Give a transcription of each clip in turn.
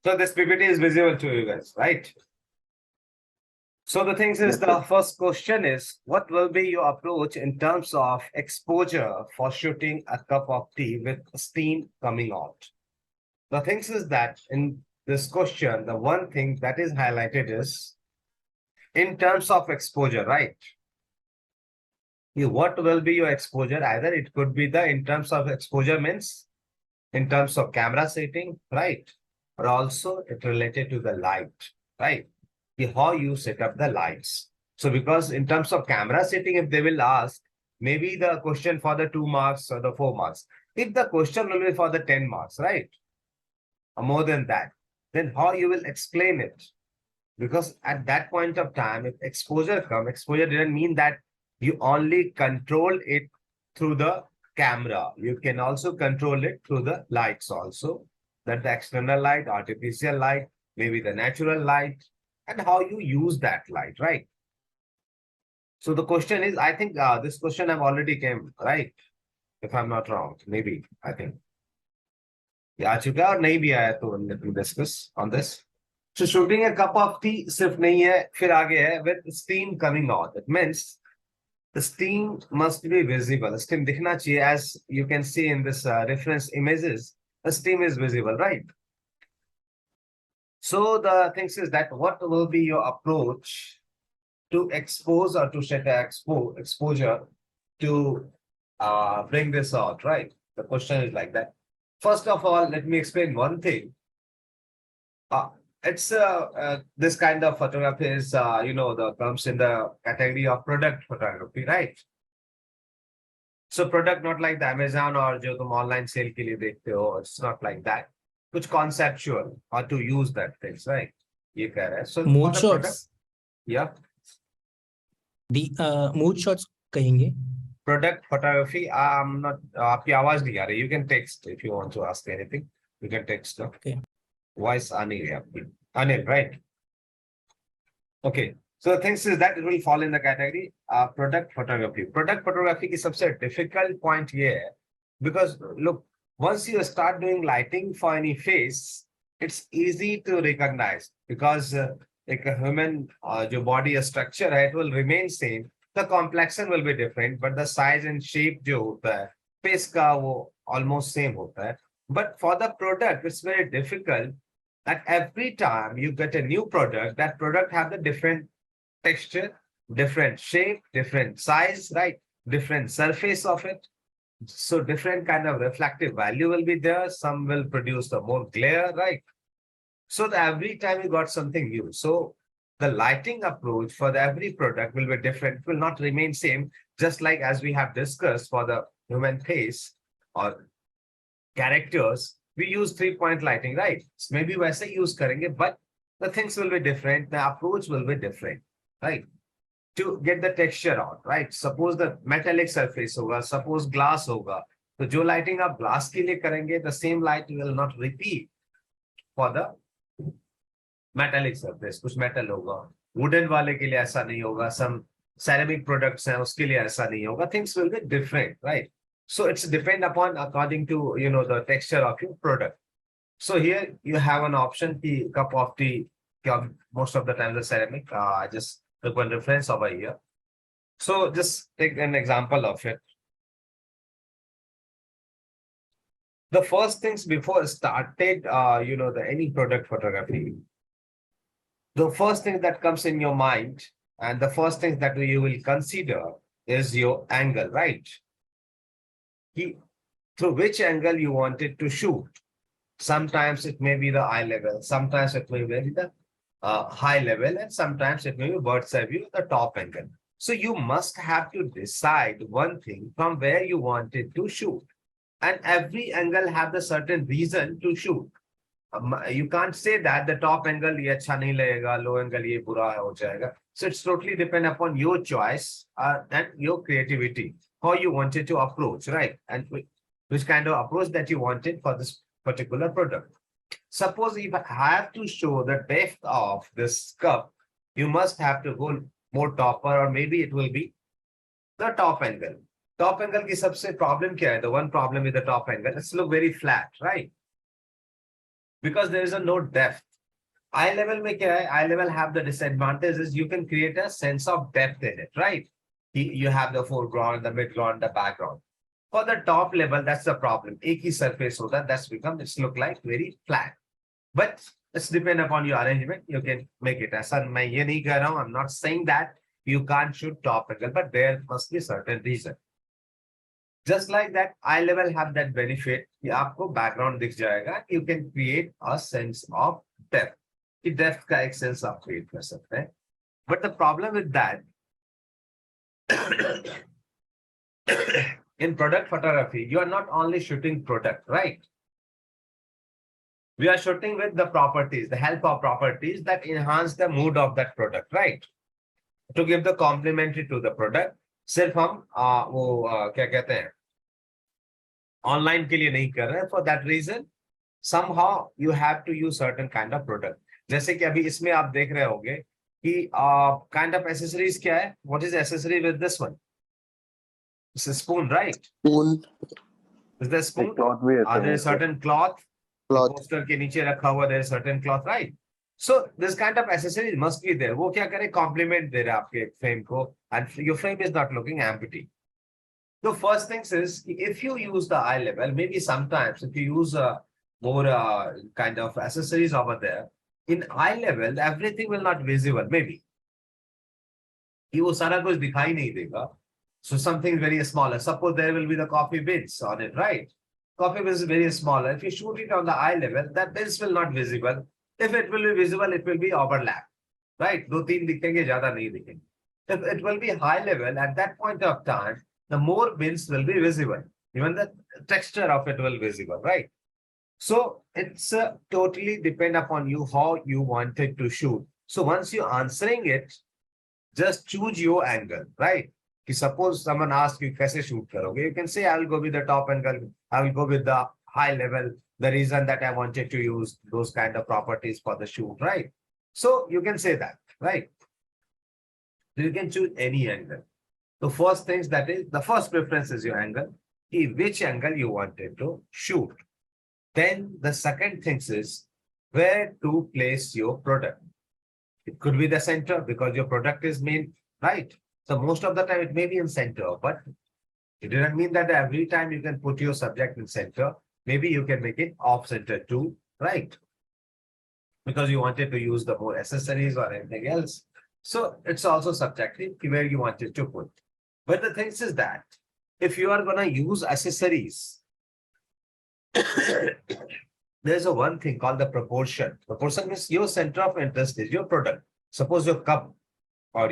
So this PPT is visible to you guys, right? So the thing is, Yes, the sir. first question is, what will be your approach in terms of exposure for shooting a cup of tea with steam coming out? The thing is that in this question, the one thing that is highlighted is in terms of exposure, right? What will be your exposure? Either it could be the in terms of exposure means in terms of camera setting, right? Or also it related to the light, right? How you set up the lights. So because in terms of camera setting, if they will ask, maybe the question for the 2 marks or the 4 marks. If the question will be for the 10 marks, right? Or more than that, then how you will explain it? Because at that point of time, if exposure come, exposure didn't mean that you only control it through the camera. You can also control it through the lights also. That the external light, artificial light, maybe the natural light, and how you use that light, right? So the question is, I think this question I've already came, right? If I'm not wrong, maybe, I think. ये आ चुका है और नहीं भी आया तो let me discuss on this. So shooting a cup of tea सिर्फ नहीं है, फिर आगे है with steam coming out. It means the steam must be visible. Steam दिखना चाहिए, as you can see in this reference images. The steam is visible, right? So the thing is that what will be your approach to expose or to set a exposure to bring this out, right? The question is like that. First of all, let me explain one thing. It's this kind of photography is the comes in the category of product photography, right? So product not like the Amazon or जो तुम online sale के लिए देखते हो, it's not like that. कुछ conceptual how to use that things, right? ये कह रहा है. So for the product, yeah. Mood shots कहेंगे. Product photography, I'm not, आपकी आवाज नहीं आ रही. You can text if you want to ask anything. You can text. Okay. Voice आनी है आपकी. Anil, right? Okay. So the thing is that it will fall in the category product photography. Product photography की सबसे difficult point ये है, because look, once you start doing lighting for any face, it's easy to recognize because like a human जो body structure है, it will remain same. The complexion will be different, but the size and shape जो होता है, face का वो almost same होता है. But for the product, it's very difficult that every time you get a new product, that product have the different texture, different shape, different size, right? Different surface of it. So different kind of reflective value will be there. Some will produce the more glare, right? So every time you got something new. So the lighting approach for every product will be different. It will not remain same, just like as we have discussed for the human face or characters, we use 3-point lighting, right? So maybe वैसे use करेंगे, but the things will be different. The approach will be different, right? To get the texture out, right? Suppose the metallic surface होगा, suppose glass होगा, तो जो lighting आप glass के लिए करेंगे, the same light will not repeat for the metallic surface. कुछ metal होगा, wooden वाले के लिए ऐसा नहीं होगा, some ceramic products हैं उसके लिए ऐसा नहीं होगा. Things will be different, right? So it's depend upon according to the texture of your product. So here you have an option, the cup of tea, most of the time the ceramic. I just took one reference over here. So just take an example of it. The first things before started, any product photography, the first thing that comes in your mind and the first thing that you will consider is your angle, right? Through which angle you wanted to shoot. Sometimes it may be the eye level, sometimes it may be the high level, and sometimes it may be bird's eye view, the top angle. So you must have to decide one thing from where you wanted to shoot. And every angle have the certain reason to shoot. You can't say that the top angle ye acha nahi lagega, low angle ye bura ho jayega. So it's totally depend upon your choice and your creativity, how you wanted to approach, right? And which kind of approach that you wanted for this particular product. Suppose if I have to show the depth of this cup, you must have to go more topper, or maybe it will be the top angle. Top angle की सबसे problem क्या है? The one problem with the top angle, it's look very flat, right? because there is a no depth. Eye level में क्या है? Eye level have the disadvantage is you can create a sense of depth in it, right? You have the foreground, the midground, the background. For the top level, that's the problem. एक ही surface होता है, that's become, it's look like very flat. But it's depend upon your arrangement. You can make it. ऐसा मैं ये नहीं कह रहा हूँ. I'm not saying that you can't shoot top angle, but there must be certain reason. Just like that, eye level have that benefit कि आपको background दिख जाएगा. You can create a sense of depth. कि depth का एक sense आप create कर सकते हैं. But the problem with that, in product photography, you are not only shooting product, right? We are shooting with the properties, the help of properties that enhance the mood of that product, right? To give the complementary to the product. सिर्फ हम वो क्या कहते हैं online के लिए नहीं कर रहे हैं. For that reason, somehow you have to use certain kind of product. जैसे कि अभी इसमें आप देख रहे होंगे कि kind of accessories क्या है? What is the accessory with this one? It's a spoon, right? Spoon. Is there a spoon? Are there certain cloth? Poster के नीचे रखा हुआ, there is certain cloth, right? So this kind of accessories must be there. वो क्या करे? Complement दे रहा है आपके frame को, and your frame is not looking empty. The first thing is, if you use the eye level, maybe sometimes if you use more kind of accessories over there, in eye level, everything will not visible, maybe. कि वो सारा कुछ दिखाई नहीं देगा. So something very smaller. Suppose there will be the coffee bins on it, right? Coffee bins is very smaller. If you shoot it on the eye level, that bins will not visible. If it will be visible, it will be overlap, right? दो तीन दिखेंगे, ज़्यादा नहीं दिखेंगे. If it will be high level, at that point of time, the more bins will be visible. Even the texture of it will be visible, right? So it's totally depend upon you how you wanted to shoot. So once you're answering it, just choose your angle, right? कि suppose someone asks you कैसे shoot करोगे, you can say I will go with the top angle, I will go with the high level. The reason that I wanted to use those kind of properties for the shoot, right? So you can say that, right? You can choose any angle. The first things that is, the first preference is your angle, which angle you wanted to shoot. Then the second thing is where to place your product. It could be the center because your product is main, right? So most of the time it may be in center, but it doesn't mean that every time you can put your subject in center. Maybe you can make it off center too, right? Because you wanted to use the more accessories or anything else. So it's also subjective where you wanted to put. But the thing is that if you are going to use accessories, there's a one thing called the proportion. Proportion means your center of interest is your product. Suppose your cup, or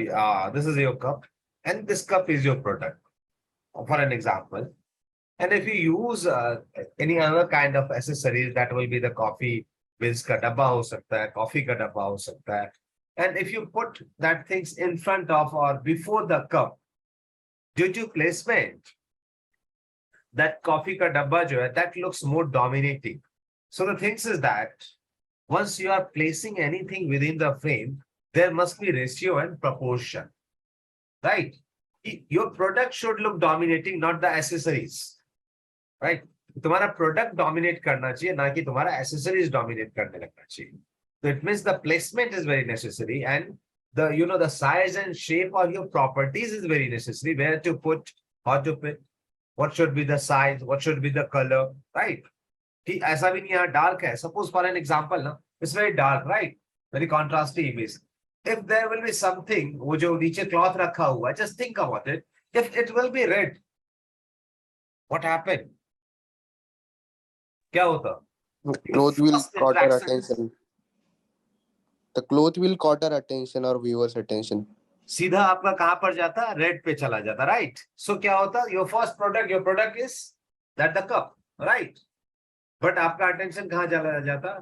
this is your cup, and this cup is your product, for an example. And if you use any other kind of accessories, that will be the coffee bins ka dabba ho sakta hai, coffee ka dabba ho sakta hai. And if you put that things in front of or before the cup, due to placement, that coffee ka dabba jo hai, that looks more dominating. So the thing is that once you are placing anything within the frame, there must be ratio and proportion, right? Your product should look dominating, not the accessories. Right? तुम्हारा product dominate करना चाहिए, ना कि तुम्हारा accessories dominate करने लगना चाहिए. So it means the placement is very necessary, and the the size and shape of your properties is very necessary. Where to put, how to put, what should be the size, what should be the color, right? कि ऐसा भी नहीं यहाँ dark है. Suppose for an example, ना, it's very dark, right? Very contrasty image. If there will be something, वो जो नीचे cloth रखा हुआ है, just think about it. If it will be red, what happened? क्या होता? Cloth will caught our attention. The cloth will caught our attention or viewers' attention. सीधा आपका कहाँ पर जाता? रेड पे चला जाता, right? So क्या होता? Your first product, your product is that the cup, right? But आपका attention कहाँ चला जाता?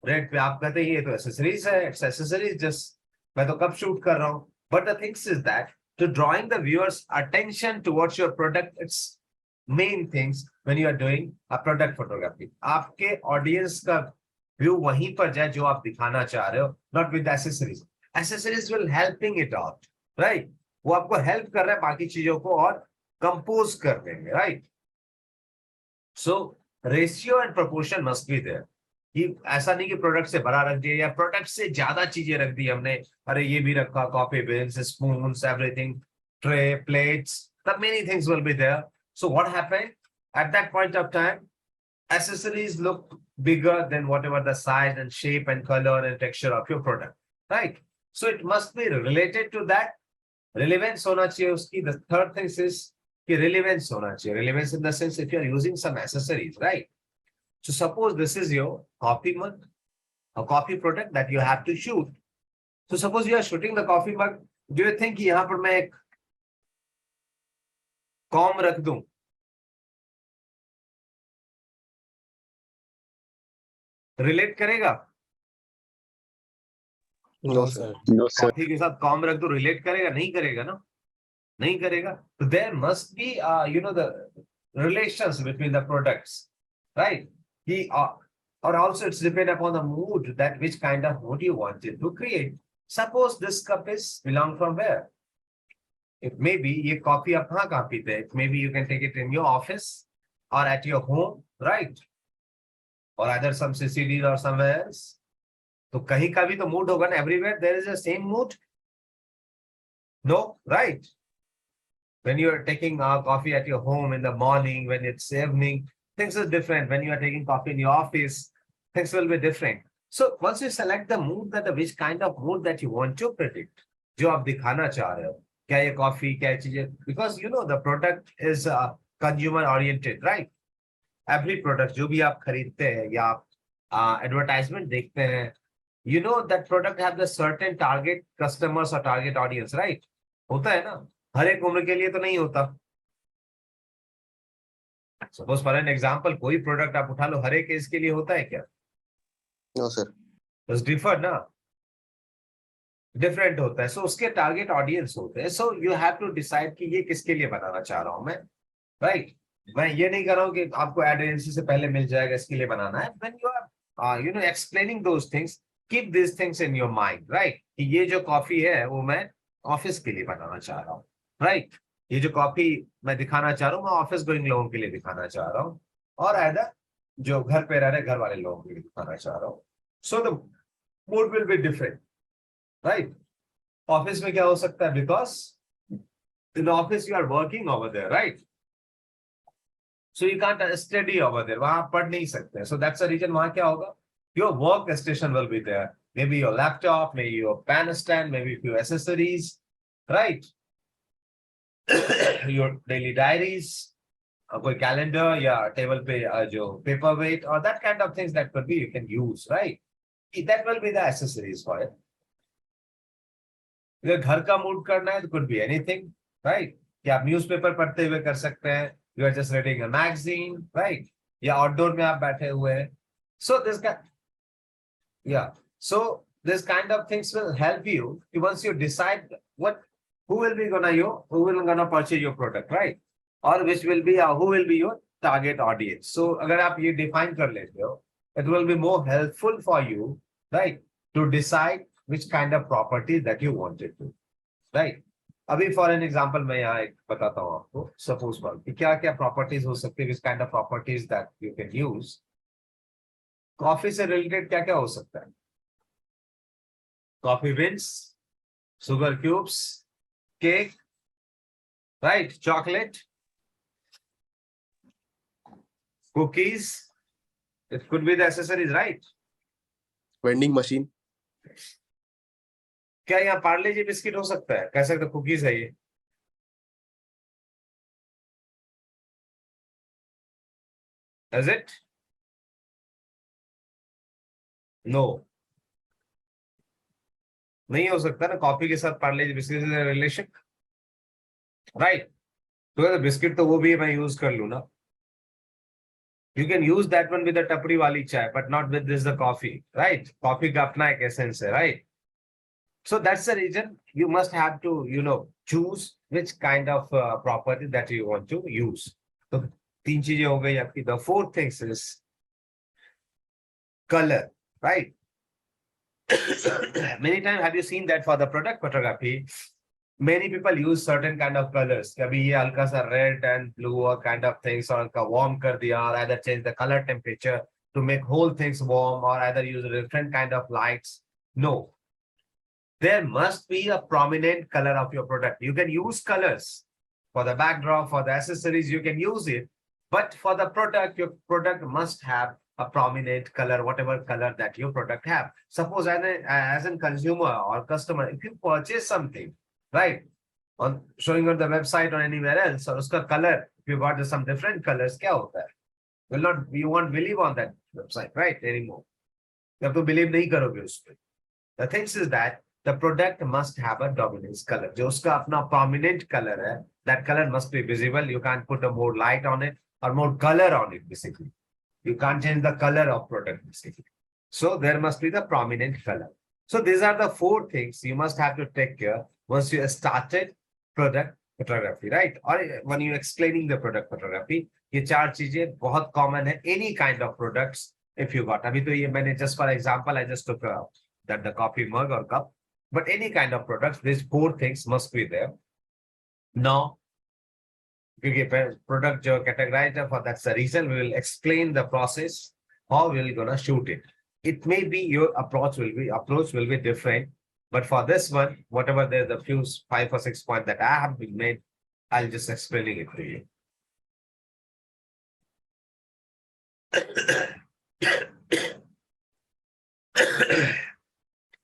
रेड पे. आप कहते हैं ये तो accessories है, it's accessories, just मैं तो कप शूट कर रहा हूँ. But the thing is that to drawing the viewers' attention towards your product, it's main things when you are doing a product photography. आपके audience का view वहीं पर जाए जो आप दिखाना चाह रहे हो, not with the accessories. Accessories will helping it out, right? वो आपको help कर रहा है बाकी चीजों को और compose करने में, right? So ratio and proportion must be there. कि ऐसा नहीं कि प्रोडक्ट से भरा रख दिया या प्रोडक्ट से ज्यादा चीजें रख दी हमने, अरे ये भी रखा, coffee beans, spoons, everything, tray, plates, that many things will be there. So what happened at that point of time? Accessories look bigger than whatever the size and shape and color and texture of your product, right? So it must be related to that. Relevance होना चाहिए उसकी. The third thing is कि relevance होना चाहिए. Relevance in the sense if you are using some accessories, right? So suppose this is your coffee mug, a coffee product that you have to shoot. So suppose you are shooting the coffee mug. Do you think यहाँ पर मैं एक com रख दूं? Relate करेगा? No, sir. Coffee के साथ com रख दो, रिलेट करेगा? नहीं करेगा ना, नहीं करेगा. तो there must be the relations between the products, right? Or also it's depend upon the mood, that which kind of mood you wanted to create. Suppose this cup is belong from where? It may be ये coffee आप कहाँ पीते हैं? Maybe you can take it in your office or at your home, right? Or either some CCD or somewhere else. तो कहीं का भी तो mood होगा ना. Everywhere there is the same mood. No, right? When you are taking coffee at your home in the morning, when it's evening, things are different. When you are taking coffee in your office, things will be different. So once you select the mood, that which kind of mood that you want to predict, जो आप दिखाना चाह रहे हो, क्या ये coffee, क्या चीजें, because you know the product is consumer oriented, right? Every product जो भी आप खरीदते हैं या आप advertisement देखते हैं, you know that product have the certain target customers or target audience, right? होता है ना, हर एक उम्र के लिए तो नहीं होता. सपोज फॉर एन एग्जांपल कोई प्रोडक्ट आप उठा लो, हर एक एज के लिए होता है क्या? No, sir. बस डिफर ना, डिफरेंट होता है. सो उसके टारगेट ऑडियंस होते हैं. So you have to decide कि ये किसके लिए बनाना चाह रहा हूं मैं, राइट? मैं ये नहीं कर रहा हूं कि आपको एड एजेंसी से पहले मिल जाएगा, इसके लिए बनाना है. When you are explaining those things, keep this things in your mind, right? कि ये जो कॉफी है वो मैं ऑफिस के लिए बनाना चाह रहा हूँ, राइट? ये जो कॉफी मैं दिखाना चाह रहा हूँ, मैं ऑफिस गोइंग लोगों के लिए दिखाना चाह रहा हूँ, और ऐसा जो घर पे रह रहे घर वाले लोगों के लिए दिखाना चाह रहा हूँ. So the mood will be different, right? Office में क्या हो सकता है? Because in office you are working over there, right? So you can't study over there, वहां आप पढ़ नहीं सकते. सो दैट्स द रीजन वहां क्या होगा, your work station will be there. Maybe your laptop, maybe your pen stand, maybe a few accessories, right? Your daily diaries, कोई calendar या table पे जो paperweight or that kind of things that could be you can use, right? That will be the accessories for it. अगर घर का mood करना है, could be anything, right? कि आप न्यूज़पेपर पढ़ते हुए कर सकते हैं, you are just reading a magazine, right? या आउटडोर में आप बैठे हुए हैं. So this guy, yeah. So this kind of things will help you once you decide who will be gonna purchase your product, right? Or which will be who will be your target audience. So अगर आप ये define कर लेते हो, it will be more helpful for you, right, to decide which kind of property that you wanted to, right? अभी for an example मैं यहाँ एक बताता हूँ आपको. Suppose कि क्या क्या properties हो सकती है, which kind of properties that you can use. Coffee से रिलेटेड क्या क्या हो सकता है? Coffee beans, sugar cubes, cake, right? Chocolate, cookies. It could be the accessories, right? Vending machine. क्या यहाँ पार्ले जी बिस्किट हो सकता है? कह सकते कुकीज है ये? Is it? No. नहीं हो सकता ना कॉफी के साथ पार्ले जी बिस्किट रिलेशन, राइट? तो बिस्किट तो वो भी मैं यूज कर लू ना. You can use that one with the टपरी वाली चाय, but not with this the coffee, right? Coffee का अपना एक एसेंस है, right? So that's the reason you must have to, choose which kind of property that you want to use. So तीन चीजें हो गई आपकी. The fourth thing is color, right? Many times have you seen that for the product photography, many people use certain kind of colors. कभी ये हल्का सा red and blue or kind of things, और हल्का warm कर दिया, or either change the color temperature to make whole things warm or either use a different kind of lights. No, there must be a prominent color of your product. You can use colors for the backdrop, for the accessories, you can use it. But for the product, your product must have a prominent color, whatever color that your product have. Suppose as a consumer or customer, if you purchase something, right, on showing on the website or anywhere else, or uska color, if you got some different colors, kya hota hai? Will not, you won't believe on that website, right, anymore. You have to believe nahi karoge uspe. The thing is that the product must have a dominance color. जो उसका अपना prominent color है, that color must be visible. You can't put a more light on it or more color on it, basically. You can't change the color of product, basically. So there must be the prominent color. So these are the 4 things you must have to take care once you started product photography, right? Or when you're explaining the product photography, ये 4 चीजें बहुत common है, any kind of products if you got. अभी तो ये मैंने just for example, I just took that the coffee mug or cup, but any kind of products, these 4 things must be there. Now, product jo categorized for that's the reason we will explain the process how we're gonna shoot it. It may be your approach will be different, but for this one, whatever there's a few 5 or 6 points that I have been made, I'll just explaining it to you.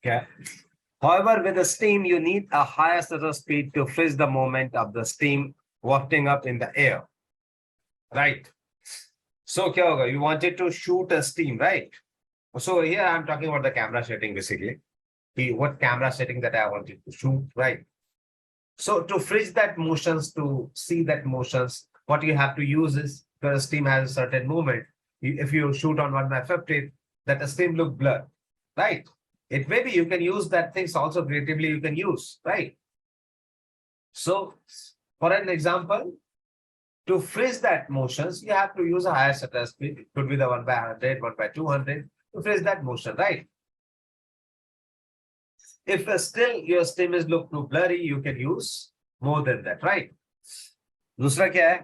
Okay. However, with the steam, you need a higher shutter speed to freeze the moment of the steam wafting up in the air. Right. So, kya hoga? You wanted to shoot a steam, right? So here I'm talking about the camera setting, basically. What camera setting that I wanted to shoot, right? So to freeze that motions, to see that motions, what you have to use is, because steam has a certain movement. If you shoot on 1/50, that the steam look blurred, right? It maybe you can use that things also creatively you can use, right? So for an example, to freeze that motions, you have to use a higher shutter speed. It could be the 1/100, 1/200 to freeze that motion, right? If still your steam is look too blurry, you can use more than that, right? दूसरा क्या है?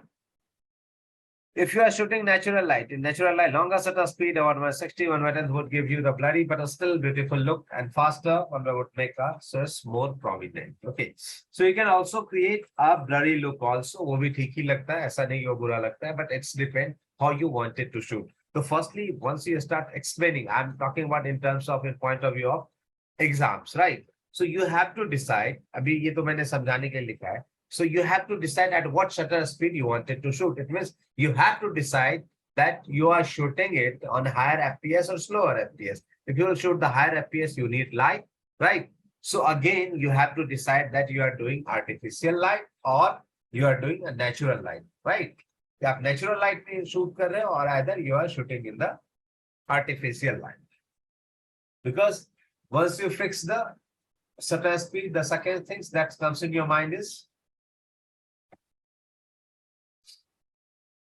If you are shooting natural light, in natural light, longer shutter speed, 1/60, 1/10 would give you the blurry but a still beautiful look, and faster one would make a source more prominent. Okay, so you can also create a blurry look also. वो भी ठीक ही लगता है, ऐसा नहीं वो बुरा लगता है, but it's depend how you want it to shoot. So firstly, once you start explaining, I'm talking about in terms of in point of view of exams, right? So you have to decide. अभी ये तो मैंने समझाने के लिए लिखा है. So you have to decide at what shutter speed you wanted to shoot. It means you have to decide that you are shooting it on higher FPS or slower FPS. If you will shoot the higher FPS, you need light, right? So again, you have to decide that you are doing artificial light or you are doing a natural light, right? You have natural light में shoot कर रहे हो or either you are shooting in the artificial light. Because once you fix the shutter speed, the second thing that comes in your mind is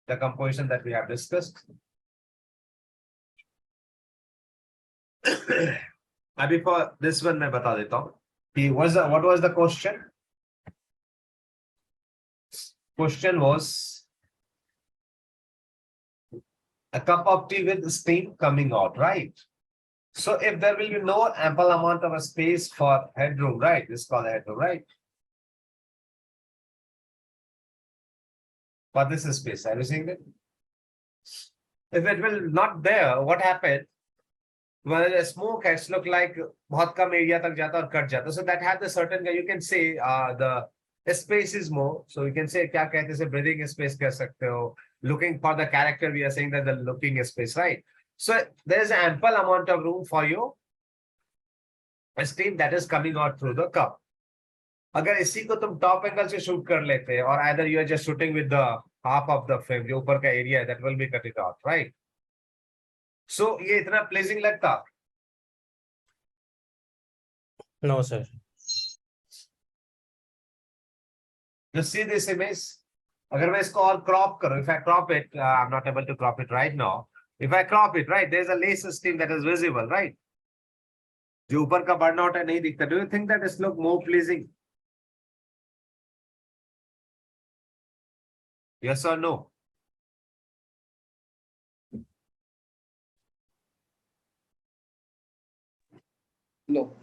the composition that we have discussed. Abhi for this one मैं बता देता हूँ. What was the question? Question was a cup of tea with steam coming out, right? So if there will be no ample amount of a space for headroom, right? This is called headroom, right? For this space, are you seeing it? If it will not there, what happened? Well, the smoke has look like बहुत कम area तक जाता और cut जाता. So that has a certain, you can say the space is more. So you can say क्या कहते हैं, breathing space कह सकते हो. Looking for the character, we are saying that the looking space, right? So there is ample amount of room for you steam that is coming out through the cup. अगर इसी को तुम top angle से shoot कर लेते और either you are just shooting with the half of the frame, जो ऊपर का एरिया है, that will be cut it out, right? So ये इतना pleasing लगता? No, sir. You see this image? अगर मैं इसको और crop करूं, if I crop it, I'm not able to crop it right now. If I crop it, right, there's a lace steam that is visible, right? जो ऊपर का burnout है नहीं दिखता. Do you think that this look more pleasing? Yes or no? No.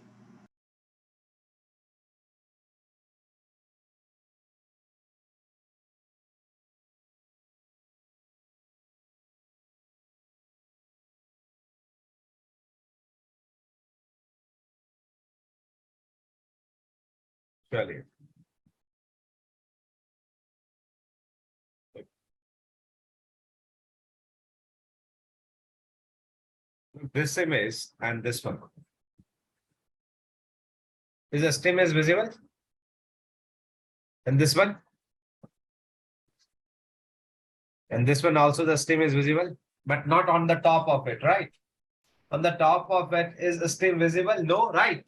Surely. This image and this one. Is the stem is visible? And this one? And this one also the stem is visible, but not on the top of it, right? On the top of it is the stem visible? No, right?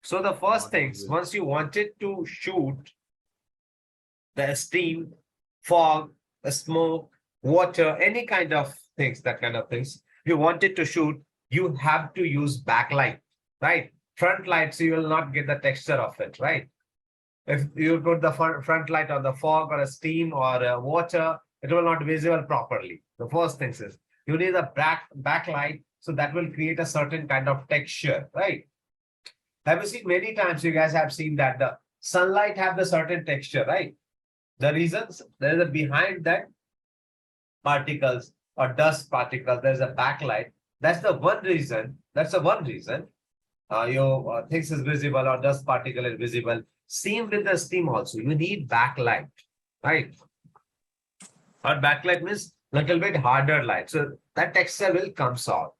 So the first things, once you wanted to shoot the steam, fog, the smoke, water, any kind of things, that kind of things, you wanted to shoot, you have to use backlight, right? Front lights, you will not get the texture of it, right? If you put the front light on the fog or a steam or a water, it will not visible properly. The first thing is you need a backlight, so that will create a certain kind of texture, right? Have you seen many times you guys have seen that the sunlight have the certain texture, right? The reasons there is a behind that particles or dust particles, there's a backlight. That's the one reason. That's the one reason your things is visible or dust particle is visible. Same with the steam also. You need backlight, right? Or backlight means little bit harder light. So that texture will comes out.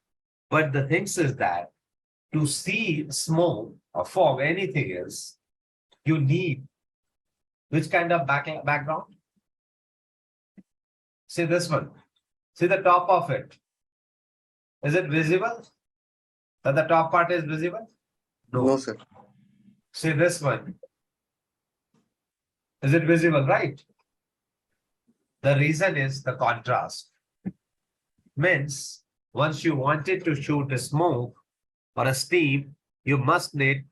But the things is that to see smoke or fog, anything else, you need which kind of background? See this one. See the top of it. Is it visible? That the top part is visible? No, sir. See this one. Is it visible, right? The reason is the contrast. Means once you wanted to shoot a smoke or a steam, you must need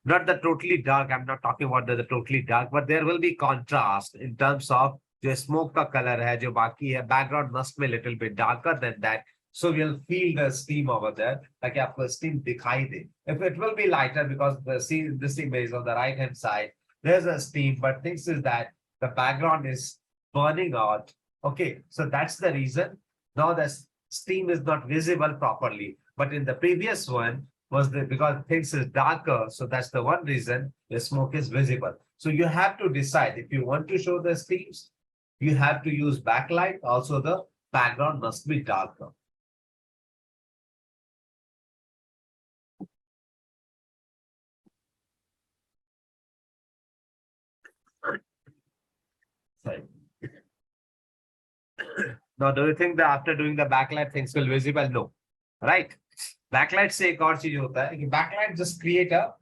not the totally dark. I'm not talking about the totally dark, but there will be contrast in terms of जो smoke का color है, जो बाकी है, background must be a little bit darker than that. So we'll feel the steam over there, like आपको steam दिखाई दे. If it will be lighter because this image on the right hand side, there's a steam, but things is that the background is burning out. Okay, so that's the reason. Now the steam is not visible properly, but in the previous one was because things is darker, so that's the one reason the smoke is visible. So you have to decide if you want to show the steams, you have to use backlight. Also, the background must be darker. Sorry. Now, do you think that after doing the backlight, things will visible? No, right? Backlight से एक और चीज होता है कि backlight just create a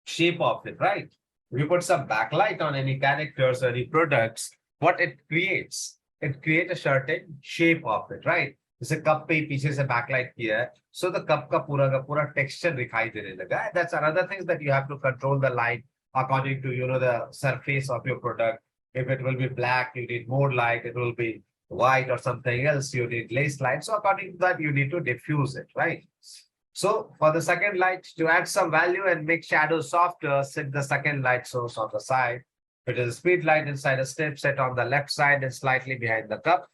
shape of it, right? If you put some backlight on any characters or any products, what it creates a certain shape of it, right? जैसे cup पे पीछे से backlight किया है, so the कप का पूरा texture दिखाई देने लगा. That's another thing that you have to control the light according to the surface of your product. If it will be black, you need more light. It will be white or something else, you need less light. So according to that, you need to diffuse it, right? So for the second light, to add some value and make shadows softer, set the second light source on the side. It is a speed light inside a strip set on the left side and slightly behind the cup.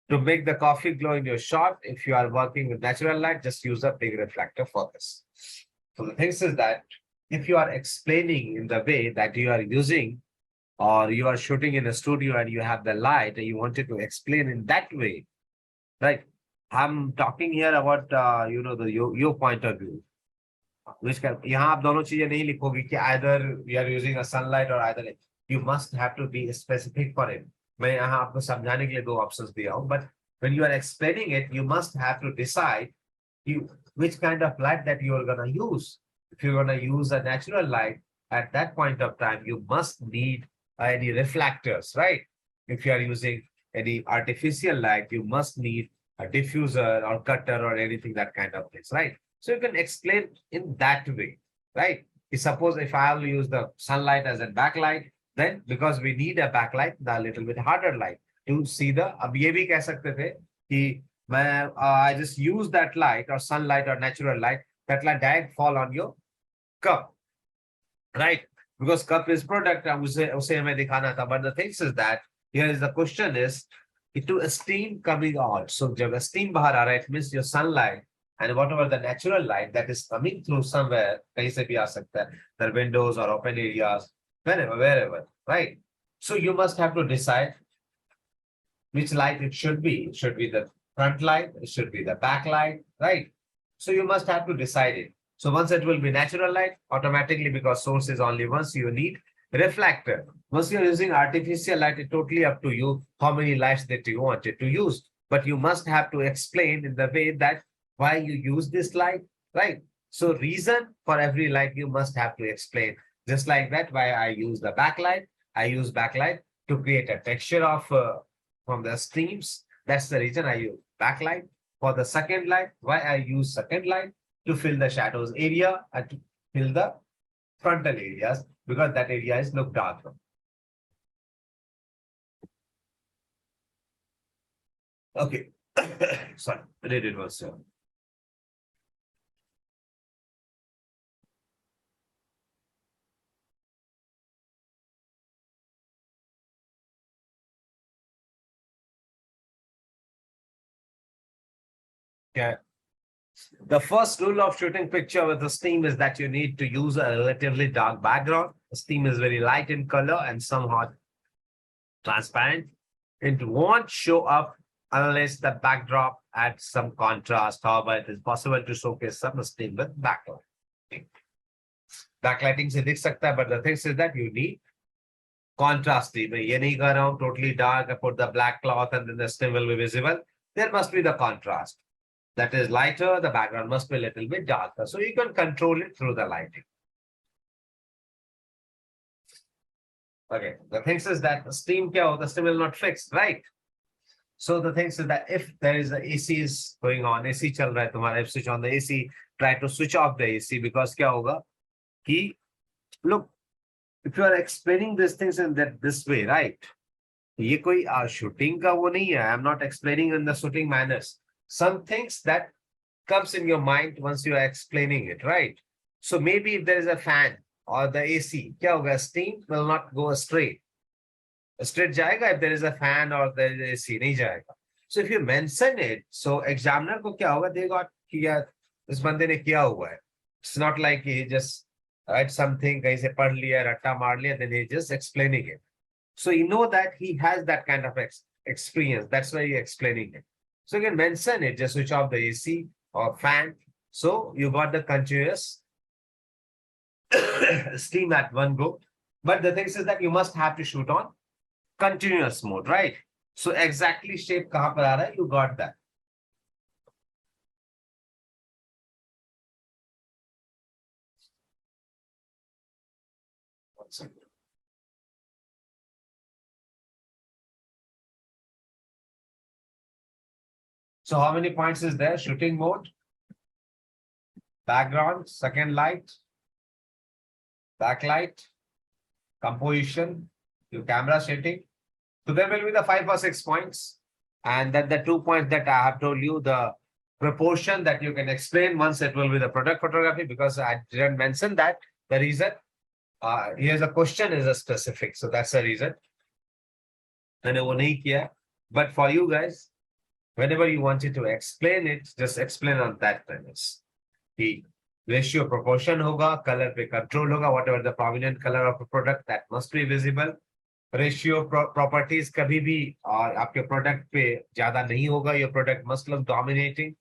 To make the coffee glow in your shot, if you are working with natural light, just use a big reflector for this. So the thing is that if you are explaining in the way that you are using or you are shooting in a studio and you have the light and you wanted to explain in that way, right? I'm talking here about, your point of view. Which can, यहाँ आप दोनों चीजें नहीं लिखोगे कि either we are using a sunlight or either you must have to be specific for it. मैं यहाँ आपको समझाने के लिए दो options दिया हूँ, but when you are explaining it, you must have to decide which kind of light that you are gonna use. If you're gonna use a natural light, at that point of time, you must need any reflectors, right? If you are using any artificial light, you must need a diffuser or cutter or anything, that kind of things, right? So you can explain in that way, right? Suppose if I will use the sunlight as a backlight, then because we need a backlight, the little bit harder light to see the, अब ये भी कह सकते थे कि I just use that light or sunlight or natural light, that light direct fall on your cup, right? Because cup is product, उसे हमें दिखाना था. But the thing is that here is the question is to a steam coming out. So जब steam बाहर आ रहा है, it means your sunlight and whatever the natural light that is coming through somewhere, कहीं से भी आ सकता है, the windows or open areas, wherever, right? So you must have to decide which light it should be. It should be the front light, it should be the back light, right? So you must have to decide it. So once it will be natural light, automatically, because source is only once, you need reflector. Once you're using artificial light, it's totally up to you how many lights that you wanted to use. But you must have to explain in the way that why you use this light, right? So reason for every light you must have to explain. Just like that, why I use the backlight. I use backlight to create a texture of from the streams. That's the reason I use backlight. For the second light, why I use second light to fill the shadows area and to fill the frontal areas, because that area is look darker. Okay. Sorry, I did it was yeah. The first rule of shooting picture with the steam is that you need to use a relatively dark background. The steam is very light in color and somewhat transparent. It won't show up unless the backdrop adds some contrast. However, it is possible to showcase some steam with backlight. Backlighting se dikh sakta hai, but the thing is that you need contrast. मैं ये नहीं कर रहा हूँ totally dark, I put the black cloth and then the steam will be visible. There must be the contrast. That is lighter, the background must be a little bit darker. So you can control it through the lighting. Okay, the thing is that the steam will not fix, right? So the thing is that if there is the AC is going on, AC chal raha hai tumhara, switch on the AC, try to switch off the AC, because kya hoga ki, look, if you are explaining these things in this way, right? ये कोई shooting का वो नहीं है. I'm not explaining in the shooting manners. Some things that comes in your mind once you are explaining it, right? So maybe if there is a fan or the AC, क्या होगा? Steam will not go straight. Straight जाएगा if there is a fan or there is AC, नहीं जाएगा. So if you mention it, so examiner को क्या होगा? They got किया, इस बंदे ने किया हुआ है. It's not like he just write something, कहीं से पढ़ लिया, रट्टा मार लिया, then he just explaining it. So you know that he has that kind of experience. That's why you're explaining it. So you can mention it, just switch off the AC or fan. So you got the continuous steam at one go. But the thing is that you must have to shoot on continuous mode, right? So exactly shape kahan par aa raha hai, you got that. One second. So how many points is there? Shooting mode, background, second light, backlight, composition, your camera setting. So there will be the 5 or 6 points. And then the 2 points that I have told you, the proportion that you can explain once, it will be the product photography, because I didn't mention that. The reason, here's a question is a specific. So that's the reason. But for you guys, whenever you wanted to explain it, just explain on that premise. The ratio proportion hoga, color pe control hoga, whatever the prominent color of a product, that must be visible. Ratio properties kabhi bhi और आपके product पे ज़्यादा नहीं होगा, your product must look dominating.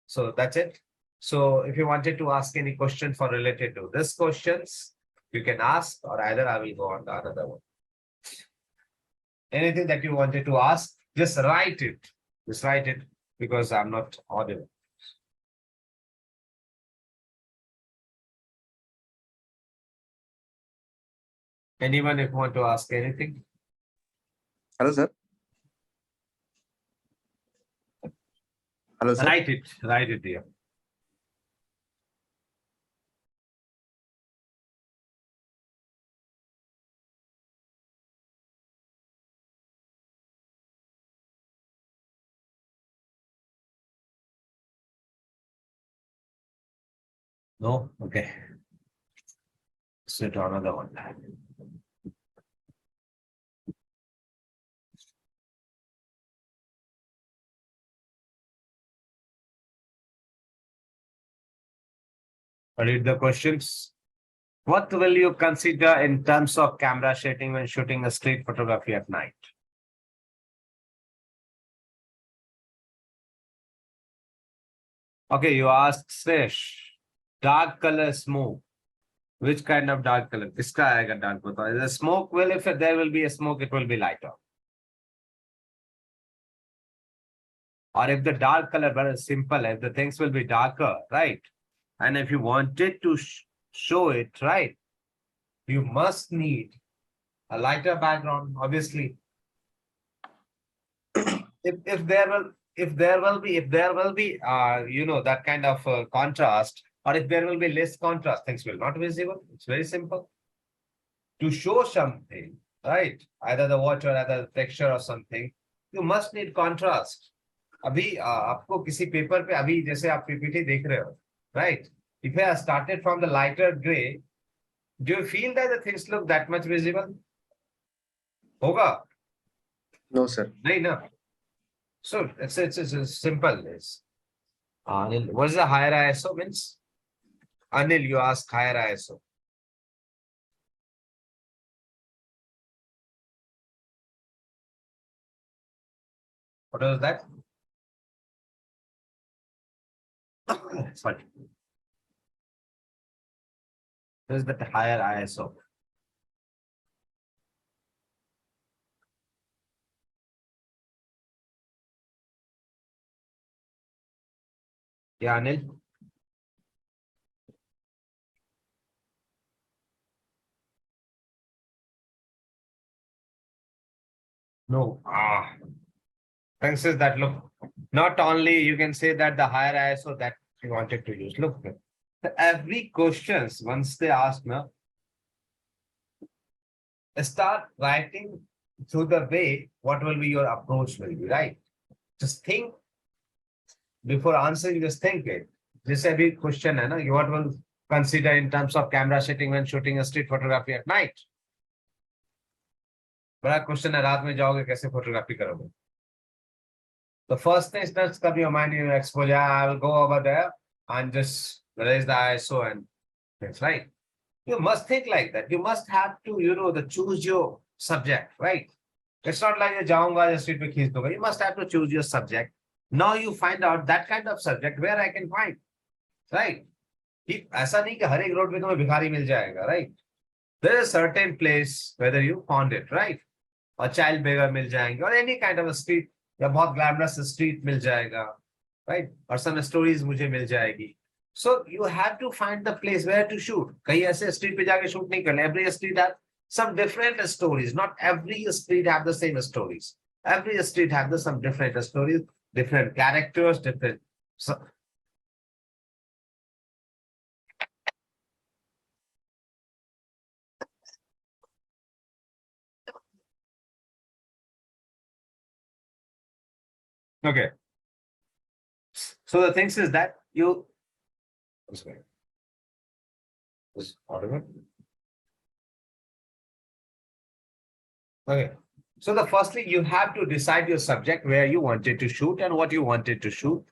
So that's it. So if you wanted to ask any question for related to this questions, you can ask, or either I will go on to another one. Anything that you wanted to ask, just write it. Just write it, because I'm not audible. Anyone if you want to ask anything? Hello, sir. Hello, sir. Write it here. No? Okay. So to another one. Read the questions. What will you consider in terms of camera shooting when shooting a street photography at night? Okay, you ask Srish. Dark color smoke. Which kind of dark color? Kiska aayega dark बताओ. The smoke will, if there will be a smoke, it will be lighter. Or if the dark color, very simple, if the things will be darker, right? And if you wanted to show it, right? You must need a lighter background, obviously. If there will be that kind of contrast, or if there will be less contrast, things will not visible. It's very simple. To show something, right? Either the water, either the texture or something, you must need contrast. अभी आपको किसी paper पे अभी जैसे आप PPT देख रहे हो, right? If I started from the lighter gray, do you feel that the things look that much visible? होगा? No, sir. नहीं ना? So it's simple. It's Anil, what is the higher ISO means? Anil, you ask higher ISO. What was that? Sorry. What is the higher ISO? Yeah, Anil. No. Things is that look, not only you can say that the higher ISO that you wanted to use. Look, every questions once they ask now, start writing through the way what will be your approach will be, right? Just think before answering, just think it. This every question, you what will consider in terms of camera setting when shooting a street photography at night. बड़ा question है, रात में जाओगे कैसे photography करोगे? The first thing that's come to your mind in your exposure, I will go over there and just raise the ISO and things, right? You must think like that. You must have to, choose your subject, right? It's not like you jaunga street pe kheench doga. You must have to choose your subject. Now you find out that kind of subject where I can find, right? ऐसा नहीं कि हर एक road पे तुम्हें भिखारी मिल जाएगा, right? There is a certain place whether you found it, right? और child beggar मिल जाएंगे, or any kind of a street या बहुत glamorous street मिल जाएगा, right? और some stories मुझे मिल जाएगी. So you have to find the place where to shoot. कहीं ऐसे street पे जाके shoot नहीं करना. Every street has some different stories. Not every street have the same stories. Every street have some different stories, different characters, different. So, okay. So the thing is that you. Is audible? Okay. So the firstly, you have to decide your subject where you wanted to shoot and what you wanted to shoot.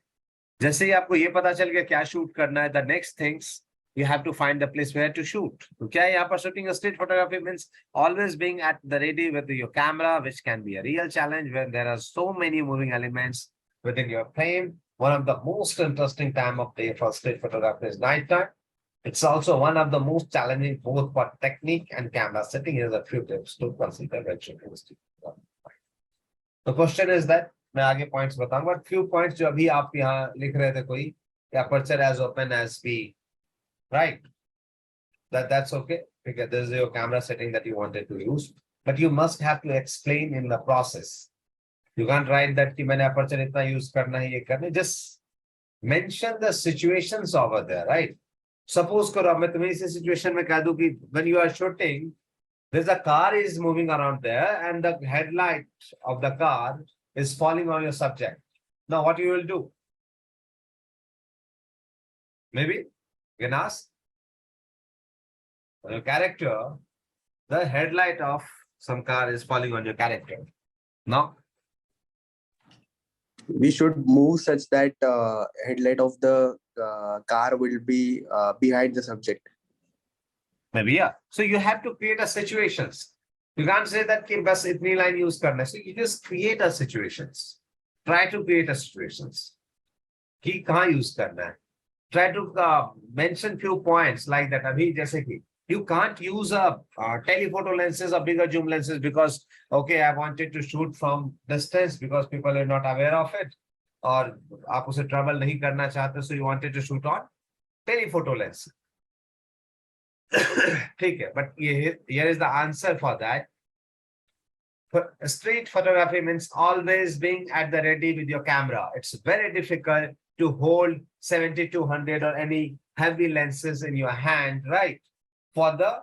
जैसे ही आपको ये पता चल गया क्या shoot करना है, the next things you have to find the place where to shoot. तो क्या है यहाँ पर shooting a street photography means always being at the ready with your camera, which can be a real challenge when there are so many moving elements within your frame. One of the most interesting time of day for street photography is night time. It's also one of the most challenging both for technique and camera setting. Here's a few tips to consider when shooting street photography. The question is that मैं आगे points बताऊंगा, but few points जो अभी आप यहाँ लिख रहे थे कोई, aperture as open as B, right? That's okay because this is your camera setting that you wanted to use, but you must have to explain in the process. You can't write that कि मैंने aperture इतना use करना है ये करना. Just mention the situations over there, right? Suppose करो मैं तुम्हें इसी situation में कह दूं कि when you are shooting, there's a car is moving around there and the headlight of the car is falling on your subject. Now what you will do? Maybe You can ask your character, the headlight of some car is falling on your character. No? We should move such that headlight of the car will be behind the subject. Maybe, yeah. So you have to create a situations. You can't say that कि बस इतनी line use करना. So you just create a situations. Try to create a situations. कि कहाँ use करना है. Try to mention few points like that. अभी जैसे कि you can't use a telephoto lenses or bigger zoom lenses because okay, I wanted to shoot from distance because people are not aware of it. और आप उसे travel नहीं करना चाहते, so you wanted to shoot on telephoto lens. ठीक है, but here is the answer for that. Street photography means always being at the ready with your camera. It's very difficult to hold 70-200 or any heavy lenses in your hand, right? For the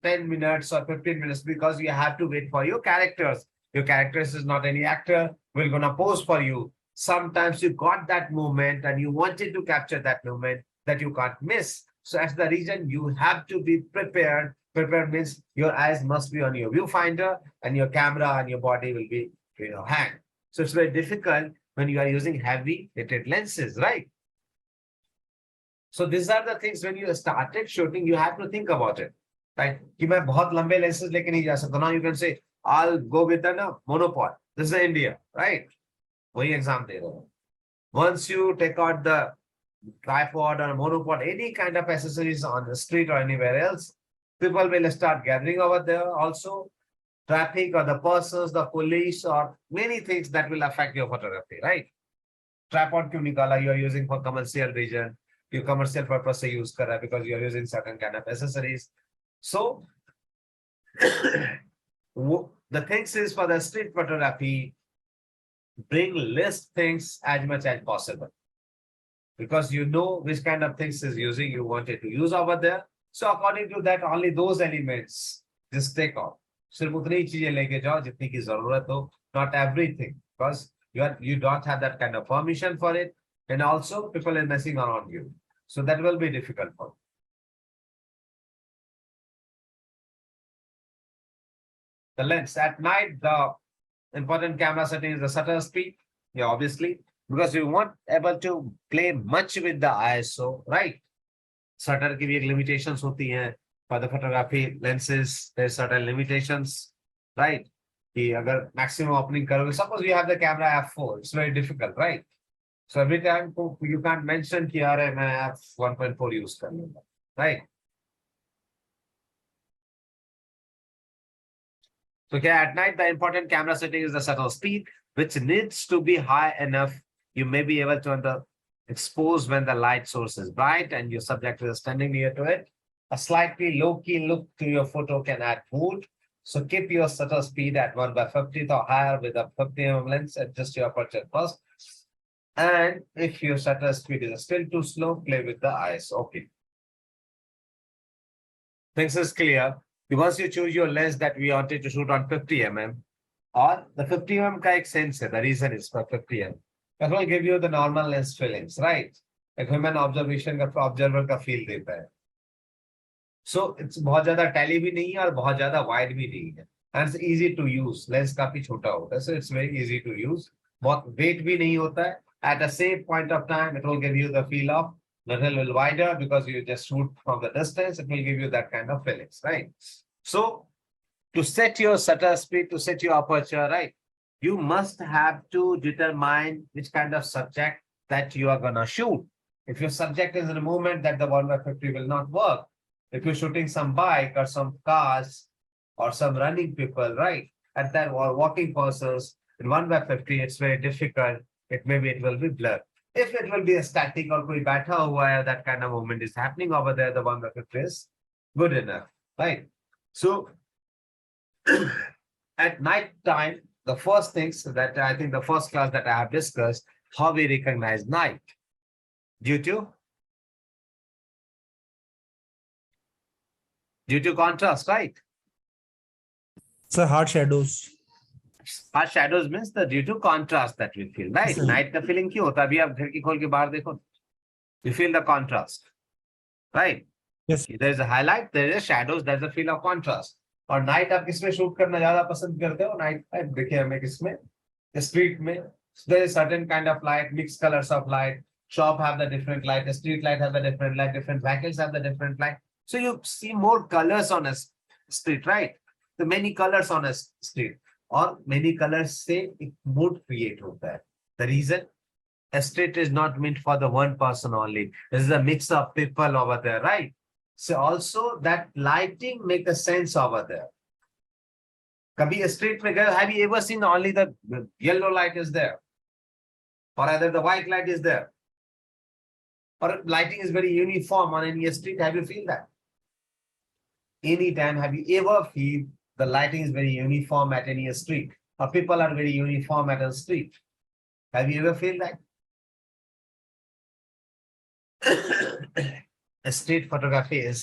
10 minutes or 15 minutes because you have to wait for your characters. Your characters is not any actor. We're gonna pose for you. Sometimes you got that moment and you wanted to capture that moment that you can't miss. So that's the reason you have to be prepared. Prepared means your eyes must be on your viewfinder and your camera and your body will be in your hand. So it's very difficult when you are using heavy rated lenses, right? So these are the things when you started shooting, you have to think about it, right? कि मैं बहुत लंबे lenses लेके नहीं जा सकता. Now you can say, I'll go with a monopod. This is India, right? वही exam दे रहा हूँ. Once you take out the tripod or monopod, any kind of accessories on the street or anywhere else, people will start gathering over there also. Traffic or the persons, the police or many things that will affect your photography, right? Tripod क्यों निकाला? You are using for commercial reason. You commercial purpose से use कर रहा है because you are using certain kind of accessories. So the things is for the street photography, bring less things as much as possible. Because you know which kind of things is using you wanted to use over there. So according to that, only those elements just take off. सिर्फ उतनी ही चीजें लेके जाओ जितनी की जरूरत हो, not everything, because you don't have that kind of permission for it, and also people are messing around you, so that will be difficult for you. The lens at night, the important camera setting is the shutter speed, yeah, obviously, because you won't able to play much with the ISO, right? Shutter की भी एक limitations होती हैं. For the photography lenses, there's certain limitations, right? कि अगर maximum opening करोगे, suppose you have the camera f4, it's very difficult, right? So every time you can't mention कि यार मैं f1.4 use कर लूँगा, right? So at night, the important camera setting is the shutter speed, which needs to be high enough. You may be able to expose when the light source is bright and your subject is standing near to it. A slightly low-key look to your photo can add mood. So keep your shutter speed at 1/50th or higher with a 50mm lens. Adjust your aperture first. And if your shutter speed is still too slow, play with the eyes. Okay. Things is clear. Once you choose your lens that we wanted to shoot on 50mm, or the 50mm ka ek sense hai, the reason is for 50mm. That will give you the normal lens feelings, right? A human observation का observer का feel देता है. So it's बहुत ज़्यादा tally भी नहीं है और बहुत ज़्यादा wide भी नहीं है. And it's easy to use. Lens काफी छोटा होता है, so it's very easy to use. बहुत weight भी नहीं होता है. At the same point of time, it will give you the feel of little wider because you just shoot from the distance. It will give you that kind of feelings, right? So to set your shutter speed, to set your aperture, right? You must have to determine which kind of subject that you are gonna shoot. If your subject is in a movement, that the 1/50 will not work. If you're shooting some bike or some cars or some running people, right? At that or walking persons in 1/50, it's very difficult. It will be blurred. If it will be a static or koi baitha hua hai, that kind of movement is happening over there, the 1/50 is good enough, right? So at night time, the first things that I think the first class that I have discussed, how we recognize night due to contrast, right? Sir, hard shadows. Hard shadows means the due to contrast that we feel, right? Yes, Night का feeling क्यों होता है? अभी आप घर की खोल के बाहर देखो, you feel the contrast. right? Yes. There is a highlight, there is a shadows, there is a feel of contrast. और नाइट आप किसमें शूट करना ज्यादा पसंद करते हो? नाइट टाइम देखिए हमें किसमें, स्ट्रीट में. There is certain kind of light, mixed colors of light. Shop have the different light, the street light have the different light, different vehicles have the different light. So you see more colors on a street, right? The many colors on a street, or many colors say it mood create hota hai. The reason, a street is not meant for the one person only. This is a mix of people over there, right? So also that lighting make a sense over there. Kabhi a street mein gaye, have you ever seen only the yellow light is there? Or either the white light is there? Or lighting is very uniform on any street, have you feel that? Anytime, have you ever feel the lighting is very uniform at any street? Or people are very uniform at a street? Have you ever feel that? Street photography is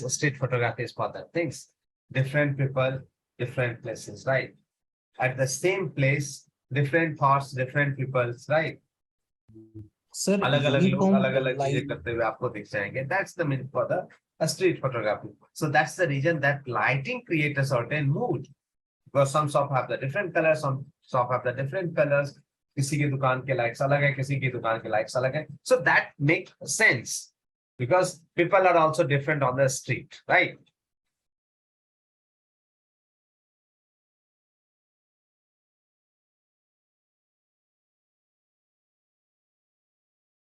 for that things. Different people, different places, right? At the same place, different thoughts, different peoples, right? Sir, अलग-अलग लोग uniform अलग-अलग चीजें light. करते हुए आपको दिख जाएंगे. That's the meaning for the street photography. So that's the reason that lighting creates a certain mood. Because some shop have the different colors, some shop have the different colors. किसी की दुकान के lights अलग है, किसी की दुकान के lights अलग है. So that makes sense because people are also different on the street, right?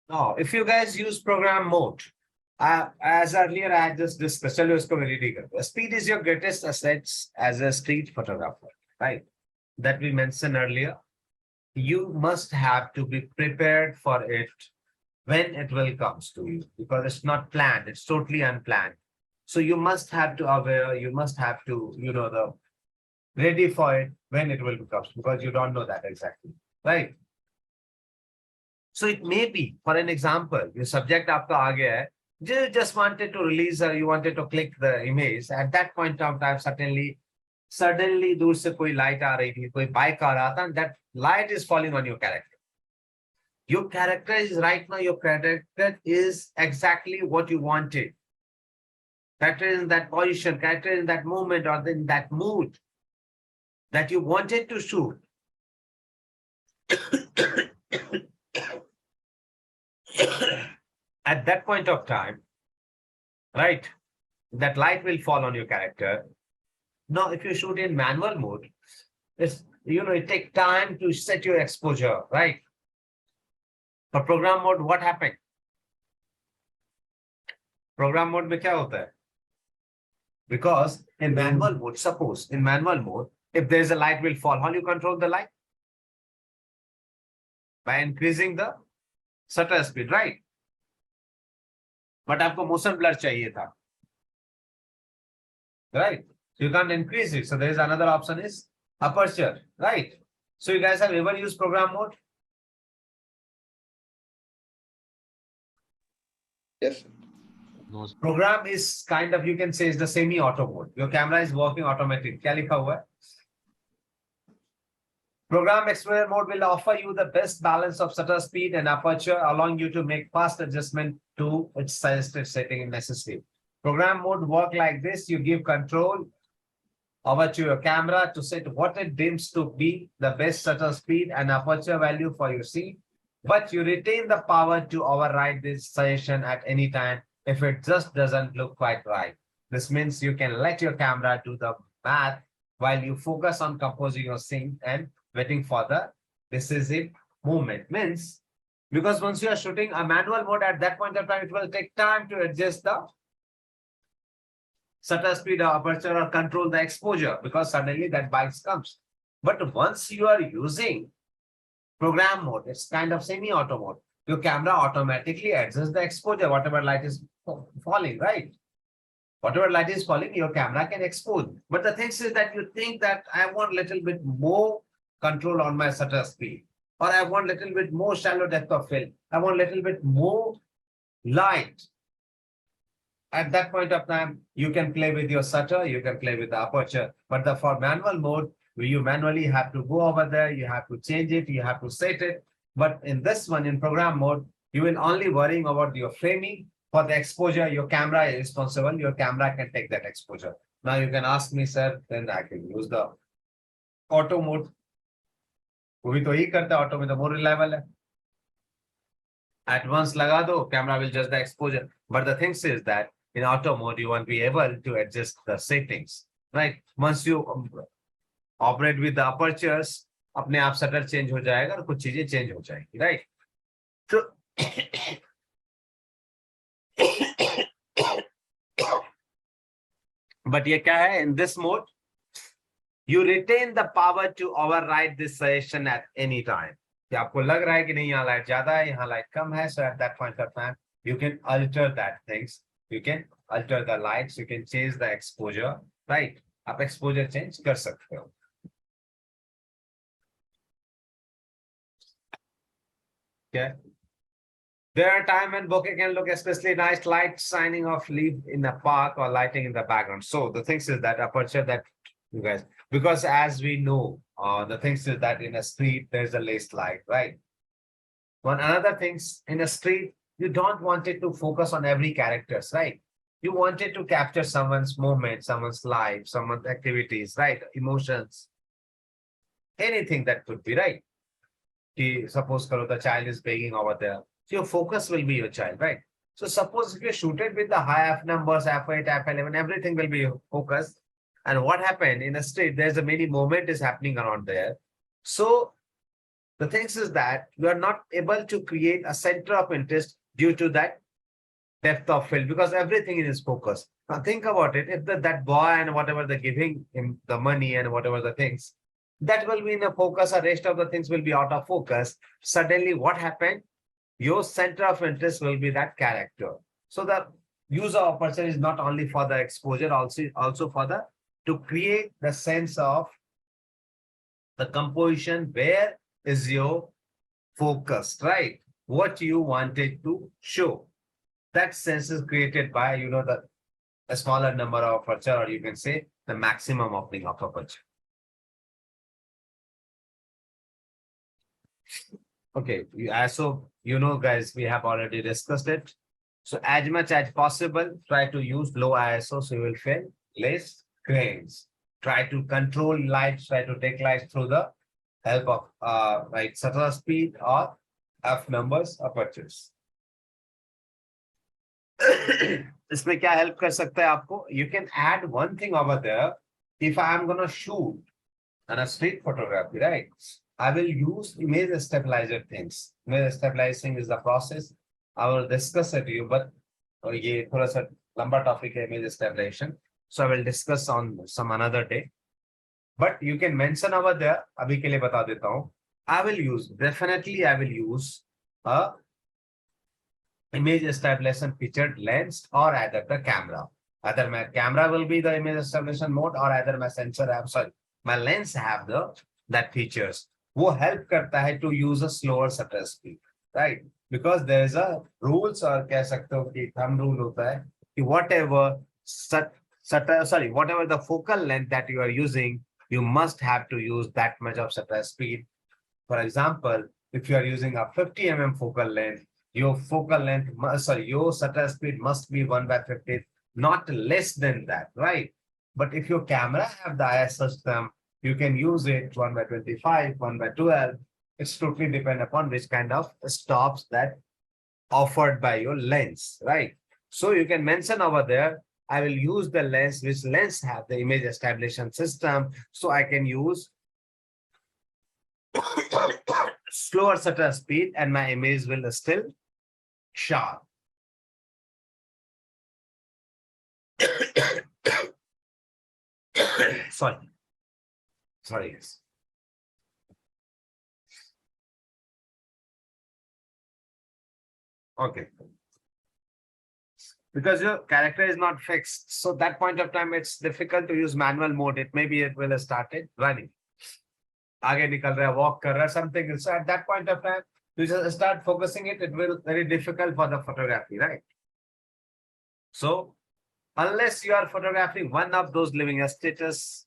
Now, if you guys use program mode, as earlier I had just discussed, चलो इसको validate करते हैं. Speed is your greatest assets as a street photographer, right? That we mentioned earlier. You must have to be prepared for it when it will comes to you because it's not planned, it's totally unplanned. So you must have to aware, you must have to, the ready for it when it will come because you don't know that exactly, right? So it may be, for an example, your subject aapka aa gaya hai, you just wanted to release or you wanted to click the image. At that point of time, suddenly दूर से कोई light आ रही थी, कोई bike आ रहा था, and that light is falling on your character. Your character is right now, your character is exactly what you wanted. Character is in that position, character is in that moment or in that mood that you wanted to shoot. At that point of time, right, that light will fall on your character. Now, if you shoot in manual mode, it takes time to set your exposure, right? For program mode, what happened? Program mode में क्या होता है? Because in manual mode, suppose in manual mode, if there is a light will fall, how do you control the light? By increasing the shutter speed, right? But आपको motion blur चाहिए था, right? You can't increase it. So there is another option is aperture, right? So you guys have ever used program mode? Yes. Program is kind of, you can say, is the semi-auto mode. Your camera is working automatically. क्या लिखा हुआ है? Program Explorer mode will offer you the best balance of shutter speed and aperture, allowing you to make fast adjustment to its suggested setting if necessary. Program mode work like this. You give control over to your camera to set what it deems to be the best shutter speed and aperture value for your scene, but you retain the power to override this suggestion at any time if it just doesn't look quite right. This means you can let your camera do the math while you focus on composing your scene and waiting for the decisive movement. Means because once you are shooting a manual mode, at that point of time, it will take time to adjust the shutter speed or aperture or control the exposure because suddenly that bite comes. But once you are using program mode, it's kind of semi-auto mode. Your camera automatically adjusts the exposure, whatever light is falling, right? Whatever light is falling, your camera can expose. But the thing is that you think that I want a little bit more control on my shutter speed, or I want a little bit more shallow depth of field. I want a little bit more light. At that point of time, you can play with your shutter, you can play with the aperture. But for manual mode, you manually have to go over there, you have to change it, you have to set it. But in this one, in program mode, you will only worrying about your framing, For the exposure, your camera is responsible. Your camera can take that exposure. Now you can ask me, sir, then I can use the auto mode. वो भी तो ही करता है auto में तो more reliable है. At once लगा दो, camera will just the exposure. But the thing is that in auto mode, you won't be able to adjust the settings, right? Once you operate with the apertures, अपने आप shutter change हो जाएगा और कुछ चीजें change हो जाएगी, right? So but ये क्या है? In this mode, you retain the power to override this session at any time. कि आपको लग रहा है कि नहीं यहाँ लाइट ज्यादा है, यहाँ लाइट कम है, so at that point of time, you can alter that things. You can alter the lights, you can change the exposure, right? आप exposure change कर सकते हो. Okay. There are times when bokeh can look especially nice, light shining off leaf in a park or lighting in the background. So the thing is that aperture that you guys, because as we know, the thing is that in a street there's a less light, right? One another things in a street, you don't want it to focus on every characters, right? You wanted to capture someone's movement, someone's life, someone's activities, right? Emotions, anything that could be, right? Suppose the child is begging over there. So your focus will be your child, right? So suppose if you shoot it with the high F numbers, F8, F11, everything will be focused. And what happened in a street, there's a many movement is happening around there. So the thing is that you are not able to create a center of interest due to that depth of field because everything is focused. Now think about it. If that boy and whatever they're giving him the money and whatever the things, that will be in a focus, the rest of the things will be out of focus. Suddenly what happened? Your center of interest will be that character. So the user of aperture is not only for the exposure, also for the to create the sense of the composition. Where is your focus, right? What you wanted to show. That sense is created by, a smaller number of aperture, or you can say the maximum opening of aperture. Okay, so guys, we have already discussed it. So as much as possible, try to use low ISO so you will feel less grains. Try to control lights, try to take lights through the help of shutter speed or F numbers apertures. इसमें क्या help कर सकता है आपको? You can add one thing over there. If I am gonna shoot on a street photography, right? I will use image stabilizer things. Image stabilizing is the process. I will discuss it to you, but ये थोड़ा सा लंबा topic है image stabilization. So I will discuss on some another day. But you can mention over there. अभी के लिए बता देता हूँ. I will use a image stabilization featured lens or either the camera. Either my camera will be the image stabilization mode or either my sensor have, my lens have that features. वो help करता है to use a slower shutter speed, right? Because there is a rules or कह सकते हो कि thumb rule होता है कि whatever the focal length that you are using, you must have to use that much of shutter speed. For example, if you are using a 50 mm focal length, your shutter speed must be 1/50, not less than that, right? But if your camera have the ISO system, you can use it 1/25, 1/12. It's totally depend upon which kind of stops that offered by your lens, right? So you can mention over there, I will use the lens, which lens have the image stabilization system. So I can use slower shutter speed and my image will still sharp. Sorry, yes. Okay. Because your character is not fixed. So that point of time, it's difficult to use manual mode. It will have started running. आगे निकल रहा है, walk कर रहा है, something. So at that point of time, you just start focusing it. It will very difficult for the photography, right? So unless you are photographing one of those living status,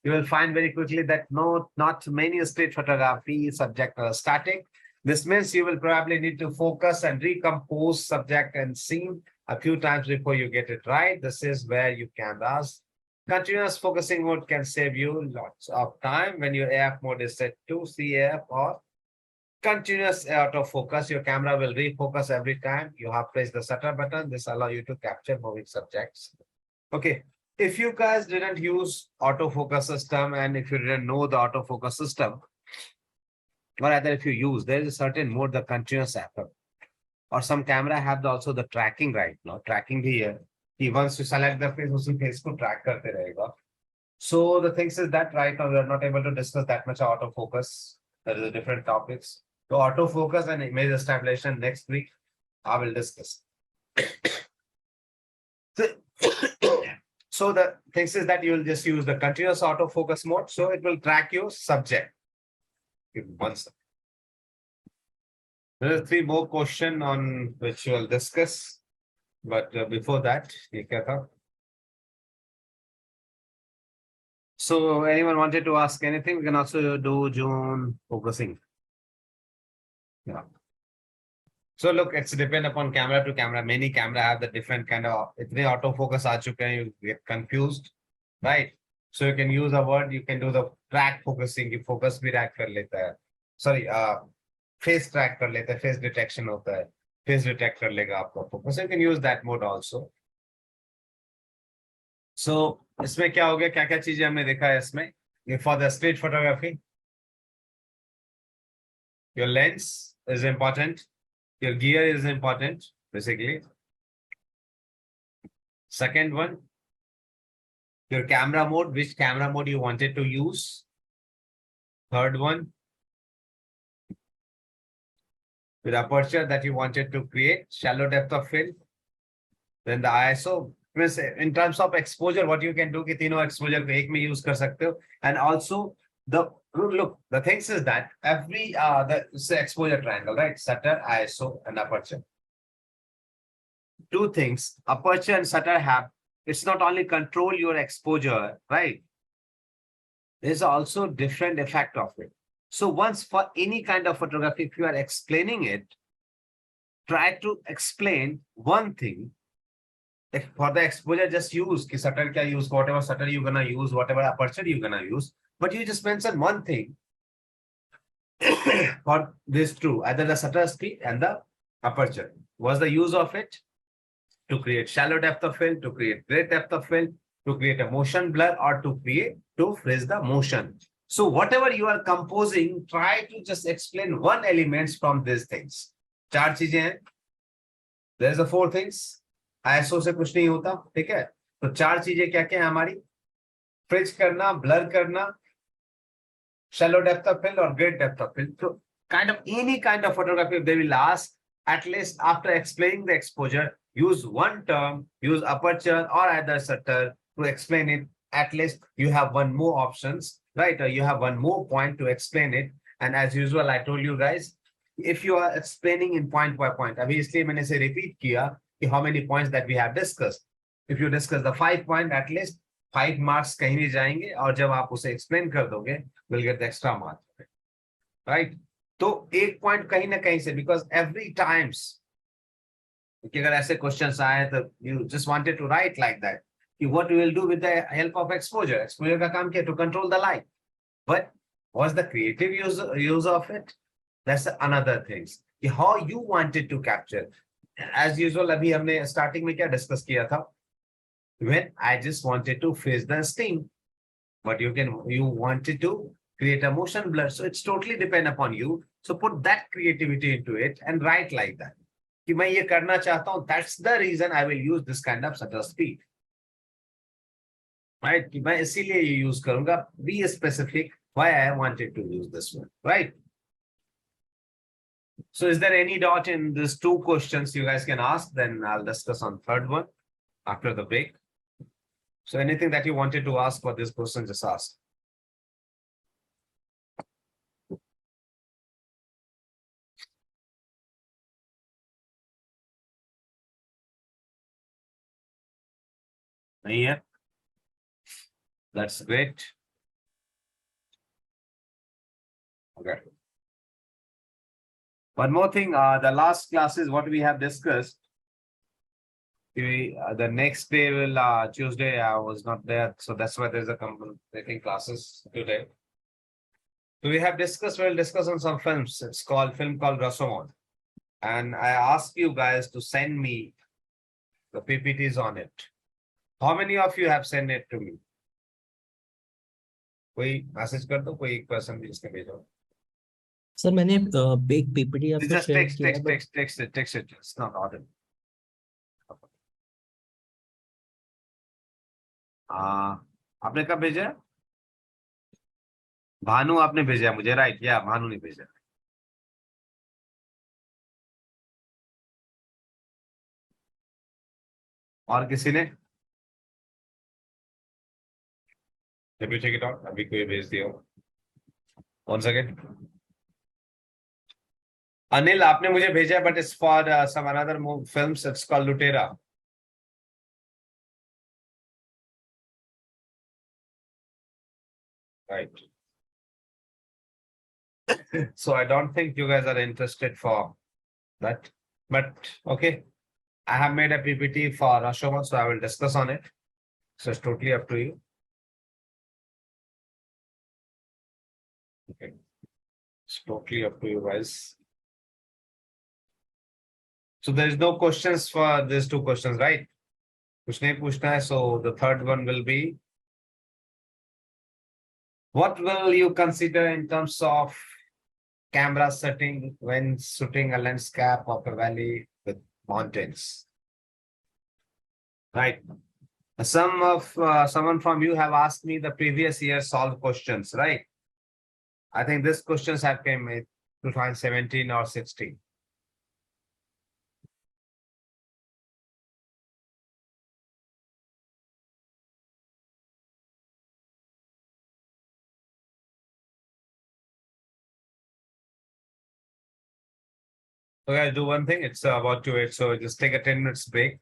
you will find very quickly that not many street photography subject are static. This means you will probably need to focus and recompose subject and scene a few times before you get it right. This is where you can ask. Continuous focusing mode can save you lots of time when your AF mode is set to CAF or continuous autofocus. Your camera will refocus every time you have pressed the shutter button. This allows you to capture moving subjects. Okay. If you guys didn't use autofocus system and if you didn't know the autofocus system, or rather if you use, there is a certain mode, the continuous app. Or some camera have also the tracking right now. Tracking here. Once you select the face, usi face ko track karte rahega. So the things is that right now we are not able to discuss that much autofocus. There is a different topics. So autofocus and image stabilization next week, I will discuss. So the things is that you will just use the continuous autofocus mode. So it will track your subject. Give me one second. There are 3 more questions on which we will discuss. But before that, so anyone wanted to ask anything? We can also do June focusing. Yeah. So look, it's depend upon camera to camera. Many camera have the different kind of itne autofocus aa chuke hain, you get confused, right? So you can use a word, you can do the track focusing, you focus bhi track kar leta hai. Sorry, face track kar leta hai, face detection hota hai. Face detect kar lega aapka focus. So you can use that mode also. So इसमें क्या हो गया, क्या-क्या चीजें हमने देखा है इसमें? For the street photography, your lens is important. Your gear is important, basically. Second one, your camera mode, which camera mode you wanted to use. Third one, your aperture that you wanted to create, shallow depth of field. Then the ISO. In terms of exposure, what you can do, कि तीनों exposure को एक में use कर सकते हो. And also the look, the things is that every the exposure triangle, right? Shutter, ISO, and aperture. 2 things, aperture and shutter have, it's not only control your exposure, right? There's also different effect of it. So once for any kind of photography, if you are explaining it, try to explain one thing. If for the exposure, just use ki shutter kya use, whatever shutter you're gonna use, whatever aperture you're gonna use, but you just mention one thing for this two, either the shutter speed and the aperture. What's the use of it? To create shallow depth of field, to create great depth of field, to create a motion blur, or to freeze the motion. So whatever you are composing, try to just explain one elements from these things. 4 चीजें हैं. There's the 4 things. ISO से कुछ नहीं होता, ठीक है? तो 4 चीजें क्या-क्या है हमारी? फ्रीज करना, blur करना, shallow depth of field or great depth of field. So kind of any kind of photography, they will ask, at least after explaining the exposure, use one term, use aperture or either shutter to explain it. At least you have one more options, right? Or you have one more point to explain it. And as usual, I told you guys, if you are explaining in point by point, obviously, मैंने से repeat किया कि how many points that we have discussed. If you discuss the 5 points, at least 5 marks कहीं नहीं जाएंगे, और जब आप उसे explain कर दोगे, we'll get the extra mark, right? तो एक point कहीं ना कहीं से, because every times कि अगर ऐसे questions आए तो you just wanted to write like that. What we will do with the help of exposure? Exposure का काम क्या? To control the light. But what's the creative use of it? That's another things. How you wanted to capture. As usual, अभी हमने starting में क्या discuss किया था? When I just wanted to freeze the steam, but you wanted to create a motion blur. So it's totally depend upon you. So put that creativity into it and write like that. कि मैं ये करना चाहता हूँ. That's the reason I will use this kind of shutter speed. Right? कि मैं इसीलिए ये use करूँगा. Be specific why I wanted to use this one. Right? So is there any doubt in these 2 questions you guys can ask? Then I'll discuss on third one after the break. So anything that you wanted to ask for this person, just ask. नहीं है? That's great. Okay. One more thing, the last class is what we have discussed. The next day will Tuesday I was not there, so that's why there's a taking classes today. So we have discussed, we'll discuss on some films. It's called film called Rashomon. And I asked you guys to send me the PPTs on it. How many of you have sent it to me? कोई message कर दो, कोई एक person भी इसके भेजो. Sir मैंने एक पीपीटी आपको Just शेयर text किया है, but it. It's not ordered. आपने कब भेजा? भानु आपने भेजा मुझे, राइट? या भानु ने भेजा. और किसी ने? Let me check it out. अभी कोई भेज दिया हो. One second. अनिल आपने मुझे भेजा, but it's for some another films. It's called Lutera. Right. So I don't think you guys are interested for that, but okay. I have made a PPT for Rashomon, so I will discuss on it. So it's totally up to you. Okay. It's totally up to you guys. So there is no questions for these two questions, right? कुछ नहीं पूछना है. So the third one will be, what will you consider in terms of camera setting when shooting a landscape of a valley with mountains? Right. Someone from you have asked me the previous year solved questions, right? I think these questions have came in 2017 or 16. So guys, do one thing. It's about 2:08, so just take a 10 minutes break.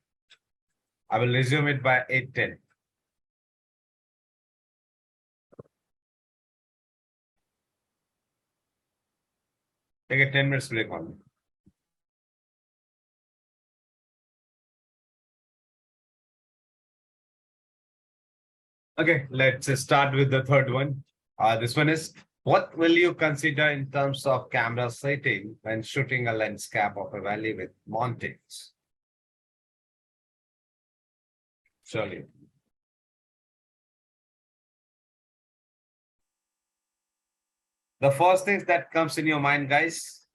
I will resume it by 8:10. Take a 10 minutes break on. Okay, let's start with the third one. This one is, what will you consider in terms of camera setting when shooting a landscape of a valley with mountains? Surely. The first thing that comes in your mind, guys,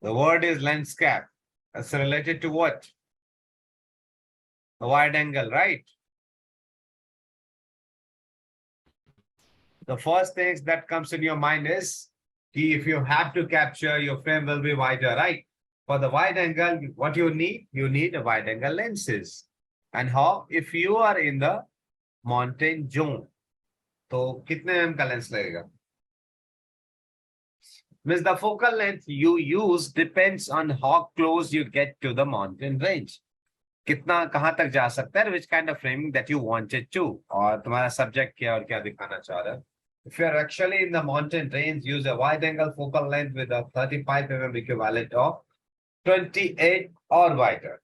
the word is landscape. That's related to what? A wide angle, right? The first thing that comes in your mind is, if you have to capture, your frame will be wider, right? For the wide angle, what you need a wide angle lenses. And how? If you are in the mountain zone, तो कितने mm का lens लगेगा? Means the focal length you use depends on how close you get to the mountain range. कितना कहाँ तक जा सकता है, which kind of framing that you wanted to, और तुम्हारा subject क्या और क्या दिखाना चाह रहा है. If you are actually in the mountain range, use a wide angle focal length with a 35 mm equivalent of 28 or wider.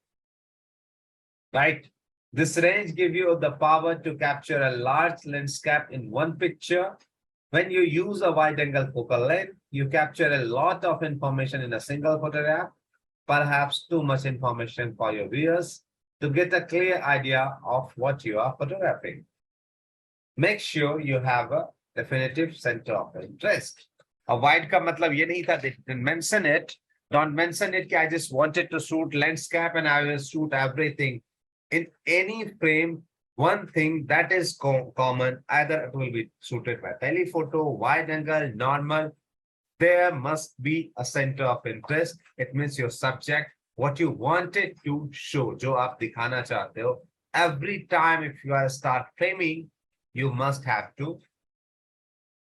Right? This range gives you the power to capture a large landscape in one picture. When you use a wide angle focal length, you capture a lot of information in a single photograph, perhaps too much information for your viewers to get a clear idea of what you are photographing. Make sure you have a definitive center of interest. A wide का मतलब ये नहीं था, didn't mention it. Don't mention it. I just wanted to shoot landscape and I will shoot everything. In any frame, one thing that is common, either it will be shooted by telephoto, wide angle, normal. There must be a center of interest. It means your subject, what you wanted to show, जो आप दिखाना चाहते हो. Every time if you are start framing, you must have to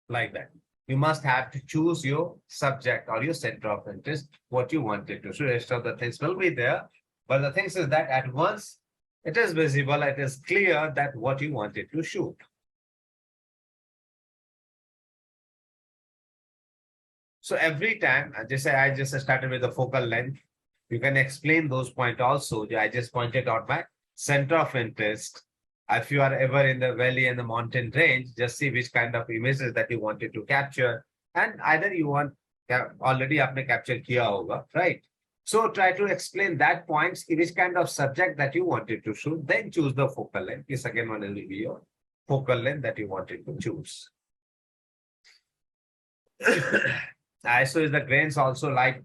like that. You must have to choose your subject or your center of interest, what you wanted to show. Rest of the things will be there. But the thing is that at once it is visible, it is clear that what you wanted to shoot. So every time, I just started with the focal length. You can explain those points also. I just pointed out my center of interest. If you are ever in the valley and the mountain range, just see which kind of images that you wanted to capture. And either you want already आपने capture किया होगा, right? So try to explain that points, which kind of subject that you wanted to shoot. Then choose the focal length. The second one will be your focal length that you wanted to choose. ISO is the grains also like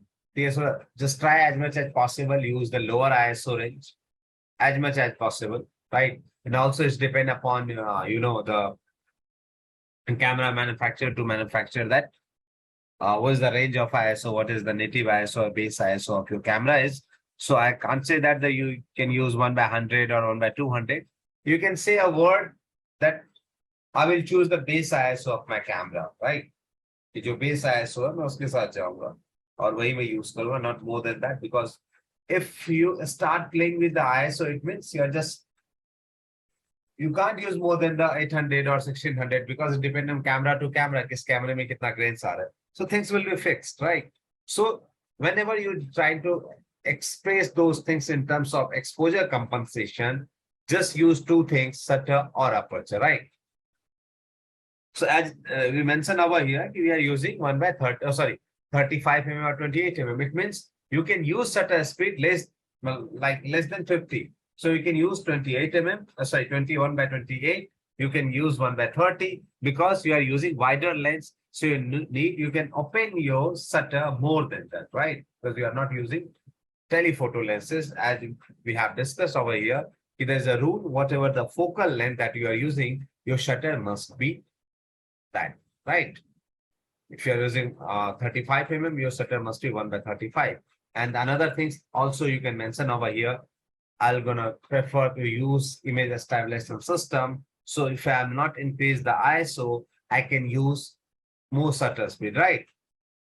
so just try as much as possible, use the lower ISO range as much as possible, right? And also it's depend upon the camera manufacturer to manufacture that what is the range of ISO, what is the native ISO or base ISO of your camera is. So I can't say that you can use 1/100 or 1/200. You can say a word that I will choose the base ISO of my camera, right? कि जो base ISO है मैं उसके साथ जाऊंगा और वही मैं use करूंगा, not more than that, because if you start playing with the ISO, it means you can't use more than the 800 or 1600 because it depends on camera to camera, किस camera में कितना grains आ रहा है. So things will be fixed, right? So whenever you try to express those things in terms of exposure compensation, just use two things, shutter or aperture, right? So as we mentioned over here, we are using 1/30, 35 mm or 28 mm. It means you can use shutter speed less than 50. So you can use 28 mm, 21/28. You can use 1/30 because you are using wider lens. So you can open your shutter more than that, right? Because you are not using telephoto lenses, as we have discussed over here. If there's a rule, whatever the focal length that you are using, your shutter must be that, right? If you're using 35 mm, your shutter must be 1/35. And another things also you can mention over here, I'm gonna prefer to use image stabilization system. So if I'm not increase the ISO, I can use more shutter speed, right?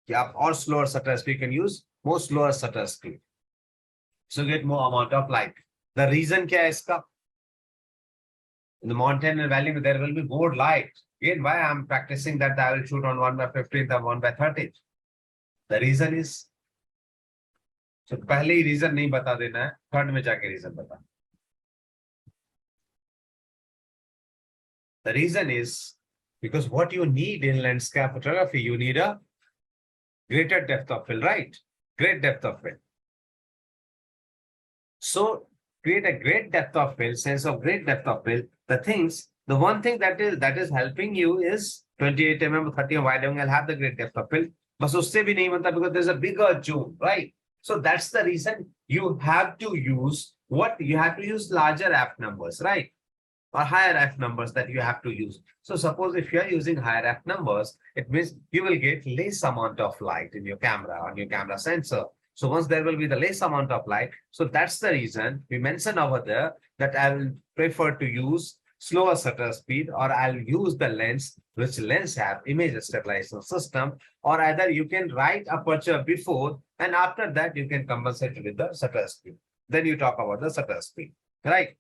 Yeah, or slower shutter speed, can use more slower shutter speed. So get more amount of light. The reason kya hai iska? In the mountain and valley, there will be more light. Again, why I'm practicing that I will shoot on 1/15 or 1/30. The reason is, so पहले ही reason नहीं बता देना है, third में जाके reason बता. The reason is because what you need in landscape photography, you need a greater depth of field, right? Great depth of field. So create a great depth of field, sense of great depth of field. The one thing that is helping you is 28 mm, 30 mm wide angle have the great depth of field. But usse bhi nahi banta because there's a bigger zoom, right? So that's the reason you have to use what? You have to use larger f numbers, right? Or higher f numbers that you have to use. So suppose if you are using higher f numbers, it means you will get less amount of light in your camera, on your camera sensor. So once there will be the less amount of light, so that's the reason we mentioned over there that I will prefer to use slower shutter speed, or I'll use the lens, which lens have image stabilization system, or either you can write aperture before and after that you can compensate with the shutter speed. Then you talk about the shutter speed, right?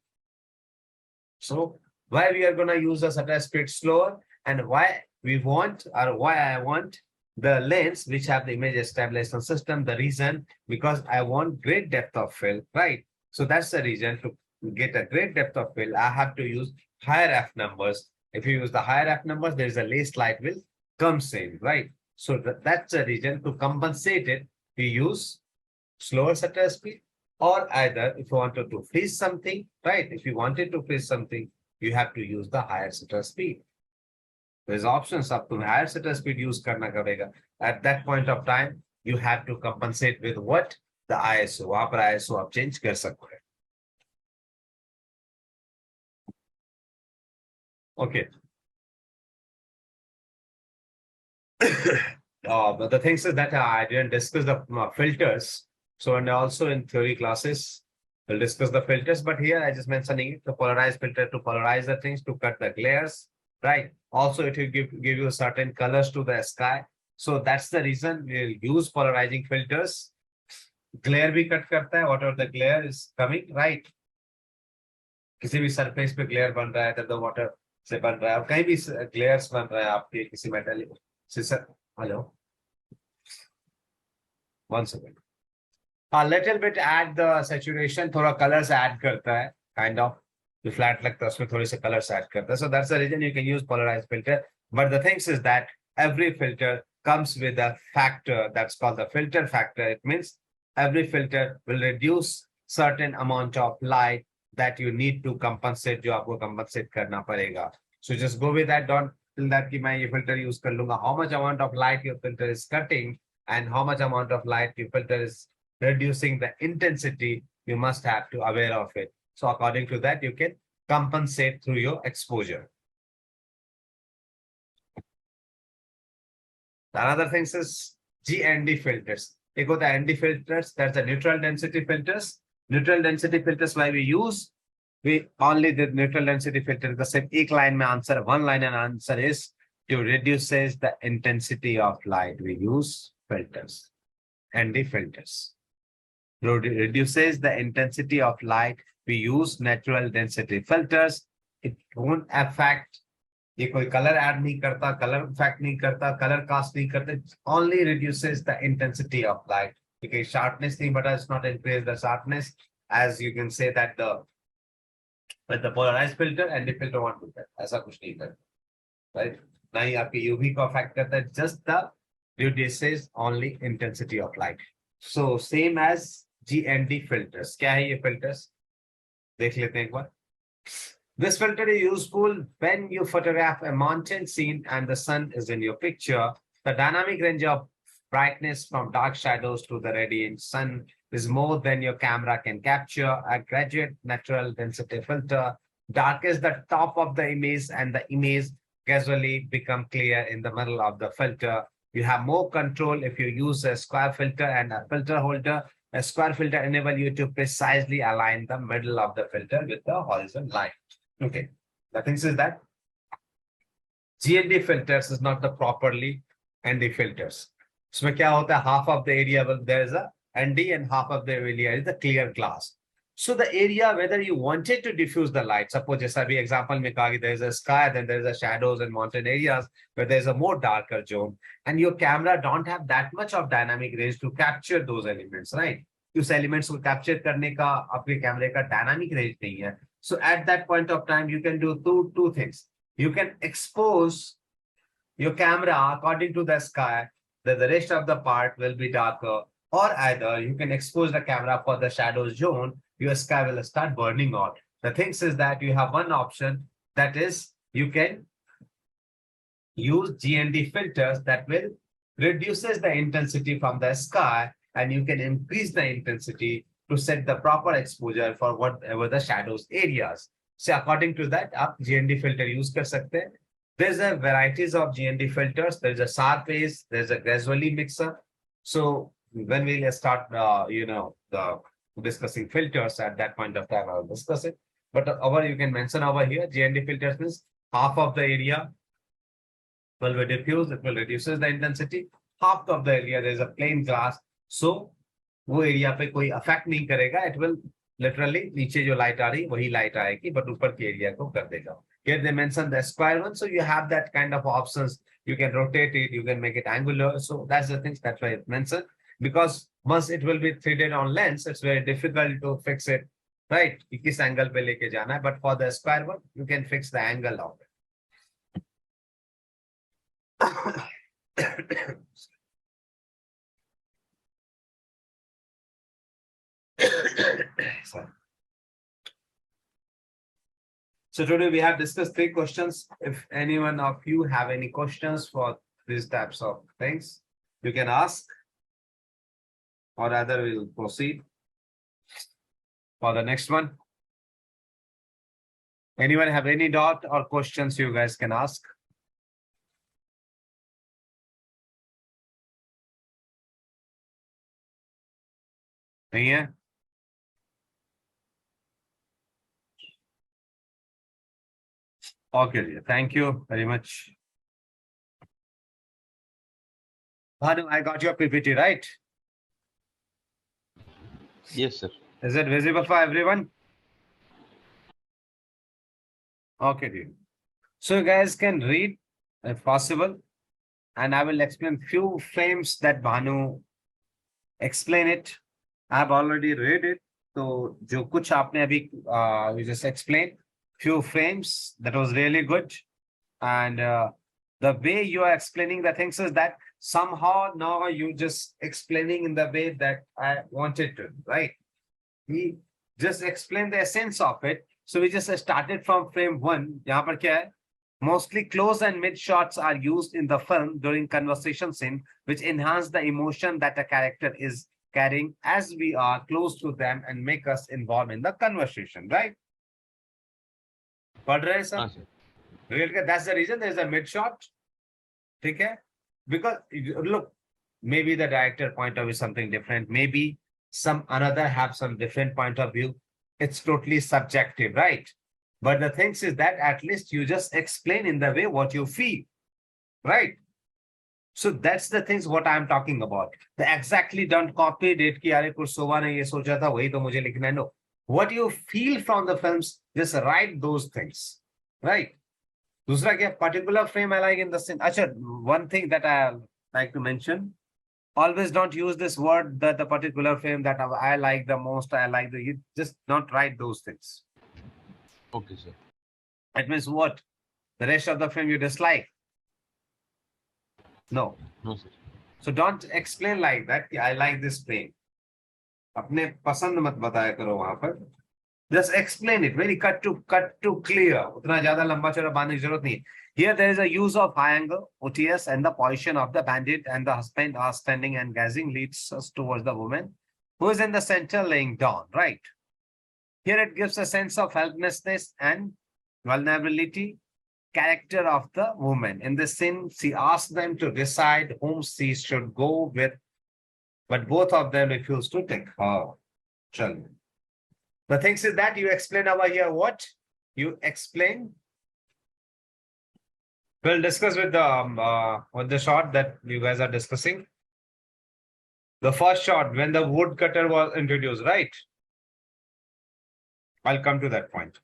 So why we are going to use the shutter speed slower, and why we want, or why I want the lens which have the image stabilization system. The reason, because I want great depth of field, right? So that's the reason. To get a great depth of field, I have to use higher f numbers. If you use the higher f numbers, there is a less light will comes in, right? So that's the reason. To compensate it, we use slower shutter speed, or either if you wanted to freeze something, right? If you wanted to freeze something, you have to use the higher shutter speed. There's options up to higher shutter speed use karna padega. At that point of time, you have to compensate with what? The ISO. वहां पर ISO आप change कर सकते हैं. Okay. But the things is that I didn't discuss the filters. So, and also in theory classes, we'll discuss the filters. But here I just mentioning it, the polarize filter to polarize the things, to cut the glares, right? Also, it will give you certain colors to the sky. So that's the reason we'll use polarizing filters. Glare भी cut करता है, whatever the glare is coming, right? किसी भी surface पे glare बन रहा है, तो the water से बन रहा है, कहीं भी glares बन रहा है आपके किसी metal से. Hello. 1 second. A little bit add the saturation, थोड़ा colors add करता है, kind of. जो flat लगता है उसमें थोड़ी से colors add करता है. So that's the reason you can use polarized filter. But the thing is that every filter comes with a factor that's called the filter factor. It means every filter will reduce certain amount of light that you need to compensate, जो आपको compensate करना पड़ेगा. So just go with that. Don't feel that कि मैं ये filter use कर लूँगा. How much amount of light your filter is cutting and how much amount of light your filter is reducing the intensity, you must have to aware of it. So according to that, you can compensate through your exposure. Another thing is GND filters. Take out the ND filters, that's the neutral density filters. Neutral density filters, why we use? We only the neutral density filter. The same एक line में answer, one line and answer is to reduces the intensity of light. We use filters, ND filters. Reduces the intensity of light. We use natural density filters. It won't affect. ये कोई color add नहीं करता, color effect नहीं करता, color cast नहीं करता. It only reduces the intensity of light. Okay, sharpness नहीं बढ़ा, it's not increase the sharpness. As you can say that with the polarized filter and the filter won't do that. ऐसा कुछ नहीं करता, right? ना ही आपके UV को affect करता है. Just the reduces only intensity of light. So same as GND filters. क्या है ये filters? देख लेते हैं एक बार. This filter is useful when you photograph a mountain scene and the sun is in your picture. The dynamic range of brightness from dark shadows to the radiant sun is more than your camera can capture. A graduate natural density filter darkens the top of the image and the image gradually become clear in the middle of the filter. You have more control if you use a square filter and a filter holder. A square filter enable you to precisely align the middle of the filter with the horizon line. Okay, the thing is that GND filters is not the properly ND filters. So क्या होता है, half of the area will there is a ND and half of the area is the clear glass. So the area whether you wanted to diffuse the light, suppose जैसा भी example में कहा कि there is a sky, then there is a shadows and mountain areas where there is a more darker zone, and your camera don't have that much of dynamic range to capture those elements, right? उस elements को capture करने का आपके कैमरे का dynamic range नहीं है. So at that point of time, you can do two things. You can expose your camera according to the sky, that the rest of the part will be darker, or either you can expose the camera for the shadow zone, your sky will start burning out. The thing is that you have one option, that is you can use GND filters that will reduces the intensity from the sky, and you can increase the intensity to set the proper exposure for whatever the shadows areas. So according to that, आप GND filter use कर सकते हैं. There's a varieties of GND filters. There's a sharp phase. There's a gradually mixer. So when we start, the discussing filters at that point of time, I'll discuss it. But over you can mention over here, GND filters means half of the area will be diffused. It will reduces the intensity. Half of the area there is a plain glass. So वो area पे कोई affect नहीं करेगा. It will literally नीचे जो light आ रही वही light आएगी, बट ऊपर की एरिया को कर देगा. Here they mention the square one, so you have that kind of options. You can rotate it, you can make it angular. So that's the things, that's why it's mentioned. Because once it will be threaded on lens, it's very difficult to fix it, right? किस angle पे लेके जाना है, but for the square one, you can fix the angle of it. Sorry. So today we have discussed 3 questions. If anyone of you have any questions for these types of things, you can ask, or rather we'll proceed for the next one. Anyone have any doubt or questions, you guys can ask. नहीं है? Okay, dear. Thank you very much. Bhanu, I got your PPT, right? Yes, sir. Is it visible for everyone? Okay, dear. So you guys can read if possible, and I will explain few frames that Bhanu explain it. I've already read it. So जो कुछ आपने अभी you just explained few frames, that was really good. And the way you are explaining the things is that somehow now you just explaining in the way that I wanted to, right? He just explained the essence of it. So we just started from frame 1. यहाँ पर क्या है? Mostly close and mid shots are used in the film during conversation scene, which enhance the emotion that a character is carrying as we are close to them and make us involved in the conversation, right? पढ़ रहे हैं हाँ sir? Sir Real, that's the reason there's a mid shot. ठीक है? Because look, maybe the director point of view is something different. Maybe some another have some different point of view. It's totally subjective, right? But the thing is that at least you just explain in the way what you feel, right? So that's the things what I'm talking about. The exactly don't copy it कि यार कुछ सोवा ने ये सोचा था वही तो मुझे लिखना है. No, what you feel from the films, just write those things, right? दूसरा क्या particular frame I like in the scene. अच्छा, one thing that I like to mention. Always don't use this word that the particular frame that I like the most. I like the. You just not write those things. Okay sir It means what? The rest of the frame you dislike. No. No sir So don't explain like that. I like this frame. अपने पसंद मत बताया करो वहां पर. Just explain it very cut to clear. उतना ज्यादा लंबा चौड़ा बांधने की जरूरत नहीं है. Here there is a use of high angle, OTS, and the position of the bandit and the husband are standing and gazing leads us towards the woman who is in the center laying down, right? Here it gives a sense of helplessness and vulnerability, character of the woman. In this scene, she asks them to decide whom she should go with, but both of them refuse to take her. Children. The thing is that you explain over here what? You explain. We'll discuss with the shot that you guys are discussing. The first shot when the woodcutter was introduced, right? I'll come to that point.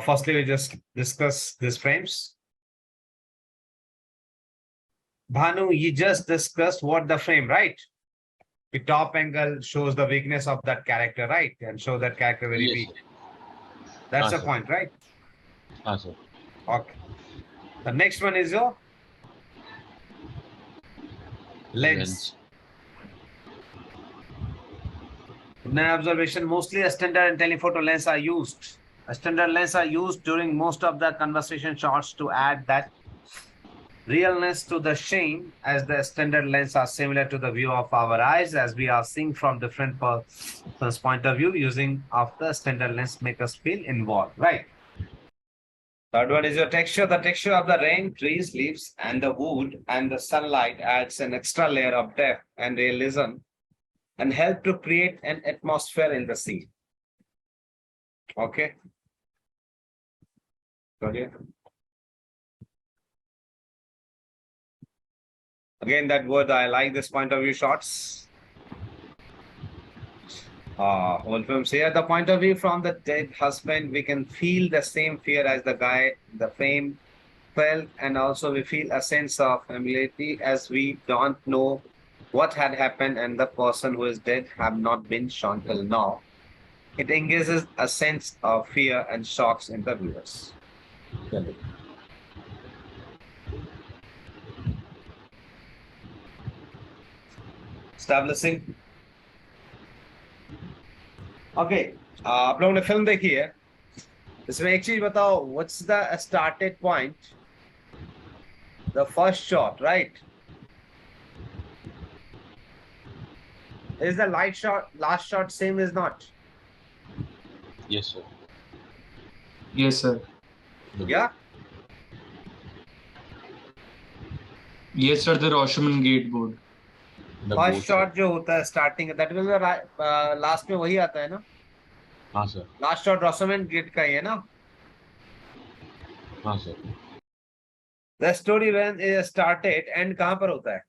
Firstly, we just discuss these frames. Bhanu, you just discussed what the frame, right? The top angle shows the weakness of that character, right? And show that character very Yes, weak. sir. That's the sir. point, right? हाँ sir Okay. The next one is your lens. In my observation, mostly a standard and telephoto lens are used. A standard lens are used during most of the conversation shots to add that realness to the scene, as the standard lens are similar to the view of our eyes as we are seeing from different person's point of view. Using of the standard lens make us feel involved, right? Third one is your texture. The texture of the rain, trees, leaves, and the wood and the sunlight adds an extra layer of depth and realism and help to create an atmosphere in the scene. Okay. Sorry. Again, that word, I like this point of view shots. Whole films here, the point of view from the dead husband, we can feel the same fear as the guy, the frame felt, and also we feel a sense of familiarity as we don't know what had happened and the person who is dead have not been shown till now. It engages a sense of fear and shocks in the viewers. Establishing. Okay, आप लोगों ने film देखी है. इसमें एक चीज बताओ, what's the started point? The first shot, right? Is the light shot, last shot same is not? Yes, sir. Yes, sir. Yeah? Yes, sir. The Rosherman gate board. The First boat, shot जो होता है starting, that will be last में वही आता है ना? sir. हाँ sir Last shot Rosserman gate का ही है ना? हाँ sir The story when it started, end कहाँ पर होता है?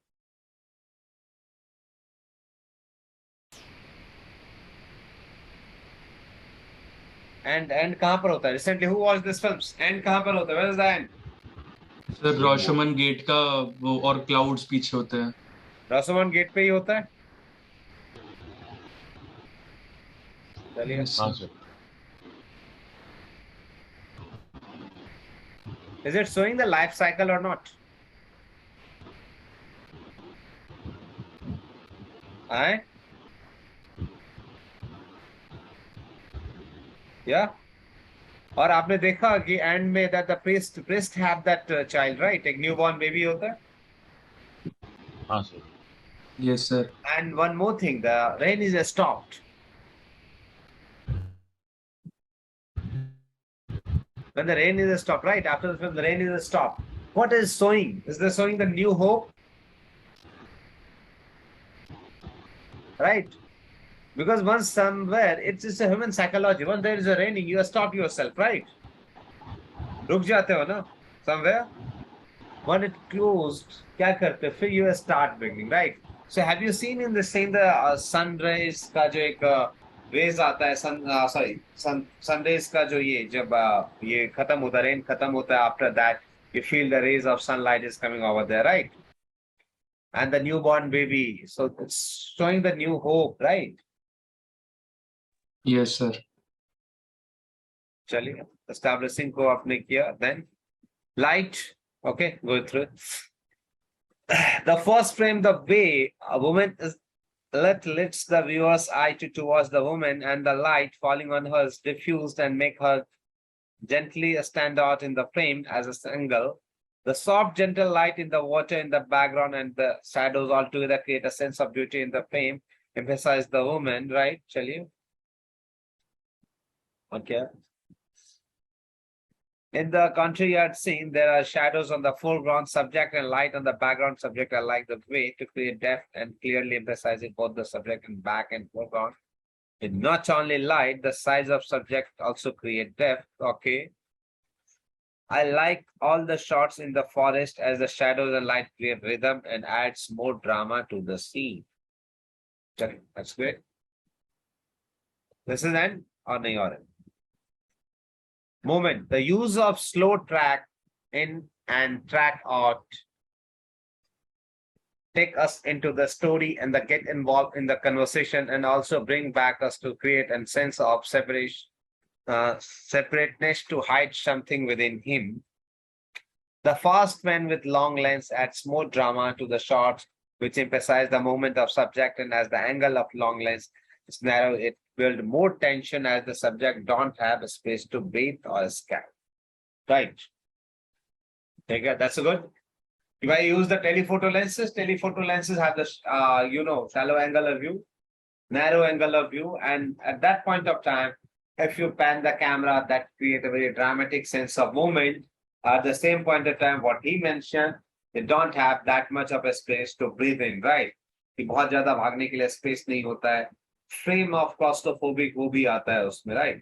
End कहाँ पर होता है? Recently, who watched this films? End कहाँ पर होता है? Where is the end? Sir Rosherman gate का वो और clouds पीछे होते हैं. Rosserman gate पे ही होता है? चलिए Yes, हाँ sir. Sir is it showing the life cycle or not? Aye? Yeah. और आपने देखा कि एंड में that the priest have that child, right? एक newborn baby होता है. हाँ sir Yes, sir. And one more thing, the rain is stopped. When the rain is stopped, right? After the film, the rain is stopped. What is showing? Is this showing the new hope? Right? Because once somewhere, it's just a human psychology. When there is a raining, you stop yourself, right? रुक जाते हो ना? Somewhere. When it closed, क्या करते? फिर you start beginning, right? So have you seen in the same the sun rays का जो एक rays आता है sun rays का जो ये जब ये खत्म होता है rain खत्म होता है after that you feel the rays of sunlight is coming over there, right? And the newborn baby, so it's showing the new hope, right? Yes, sir. चलिए establishing को आपने किया, then light, okay, go through. The first frame, the way a woman is lifts the viewer's eye towards the woman, and the light falling on her is diffused and make her gently stand out in the frame as a angle. The soft, gentle light in the water in the background and the shadows altogether create a sense of beauty in the frame, emphasize the woman, right? Chaliye. Okay. In the country yard scene, there are shadows on the foreground subject and light on the background subject. I like the way to create depth and clearly emphasizing both the subject and back and foreground. It not only light, the size of subject also create depth. Okay. I like all the shots in the forest as the shadows and light create rhythm and adds more drama to the scene. Okay, that's great. This is an or nahi aur hai? Moment. The use of slow track in and track out take us into the story and get involved in the conversation and also bring back us to create a sense of separation, separateness to hide something within him. The fast man with long lens adds more drama to the shots, which emphasize the movement of subject, and as the angle of long lens is narrow, it builds more tension as the subject don't have a space to breathe or escape. Right. Okay, that's good. If I use the telephoto lenses have the shallow angular view, narrow angular view, and at that point of time, if you pan the camera, that create a very dramatic sense of movement. At the same point of time, what he mentioned, they don't have that much of a space to breathe in, right? कि बहुत ज्यादा भागने के लिए space नहीं होता है. Frame of claustrophobic वो भी आता है उसमें, right?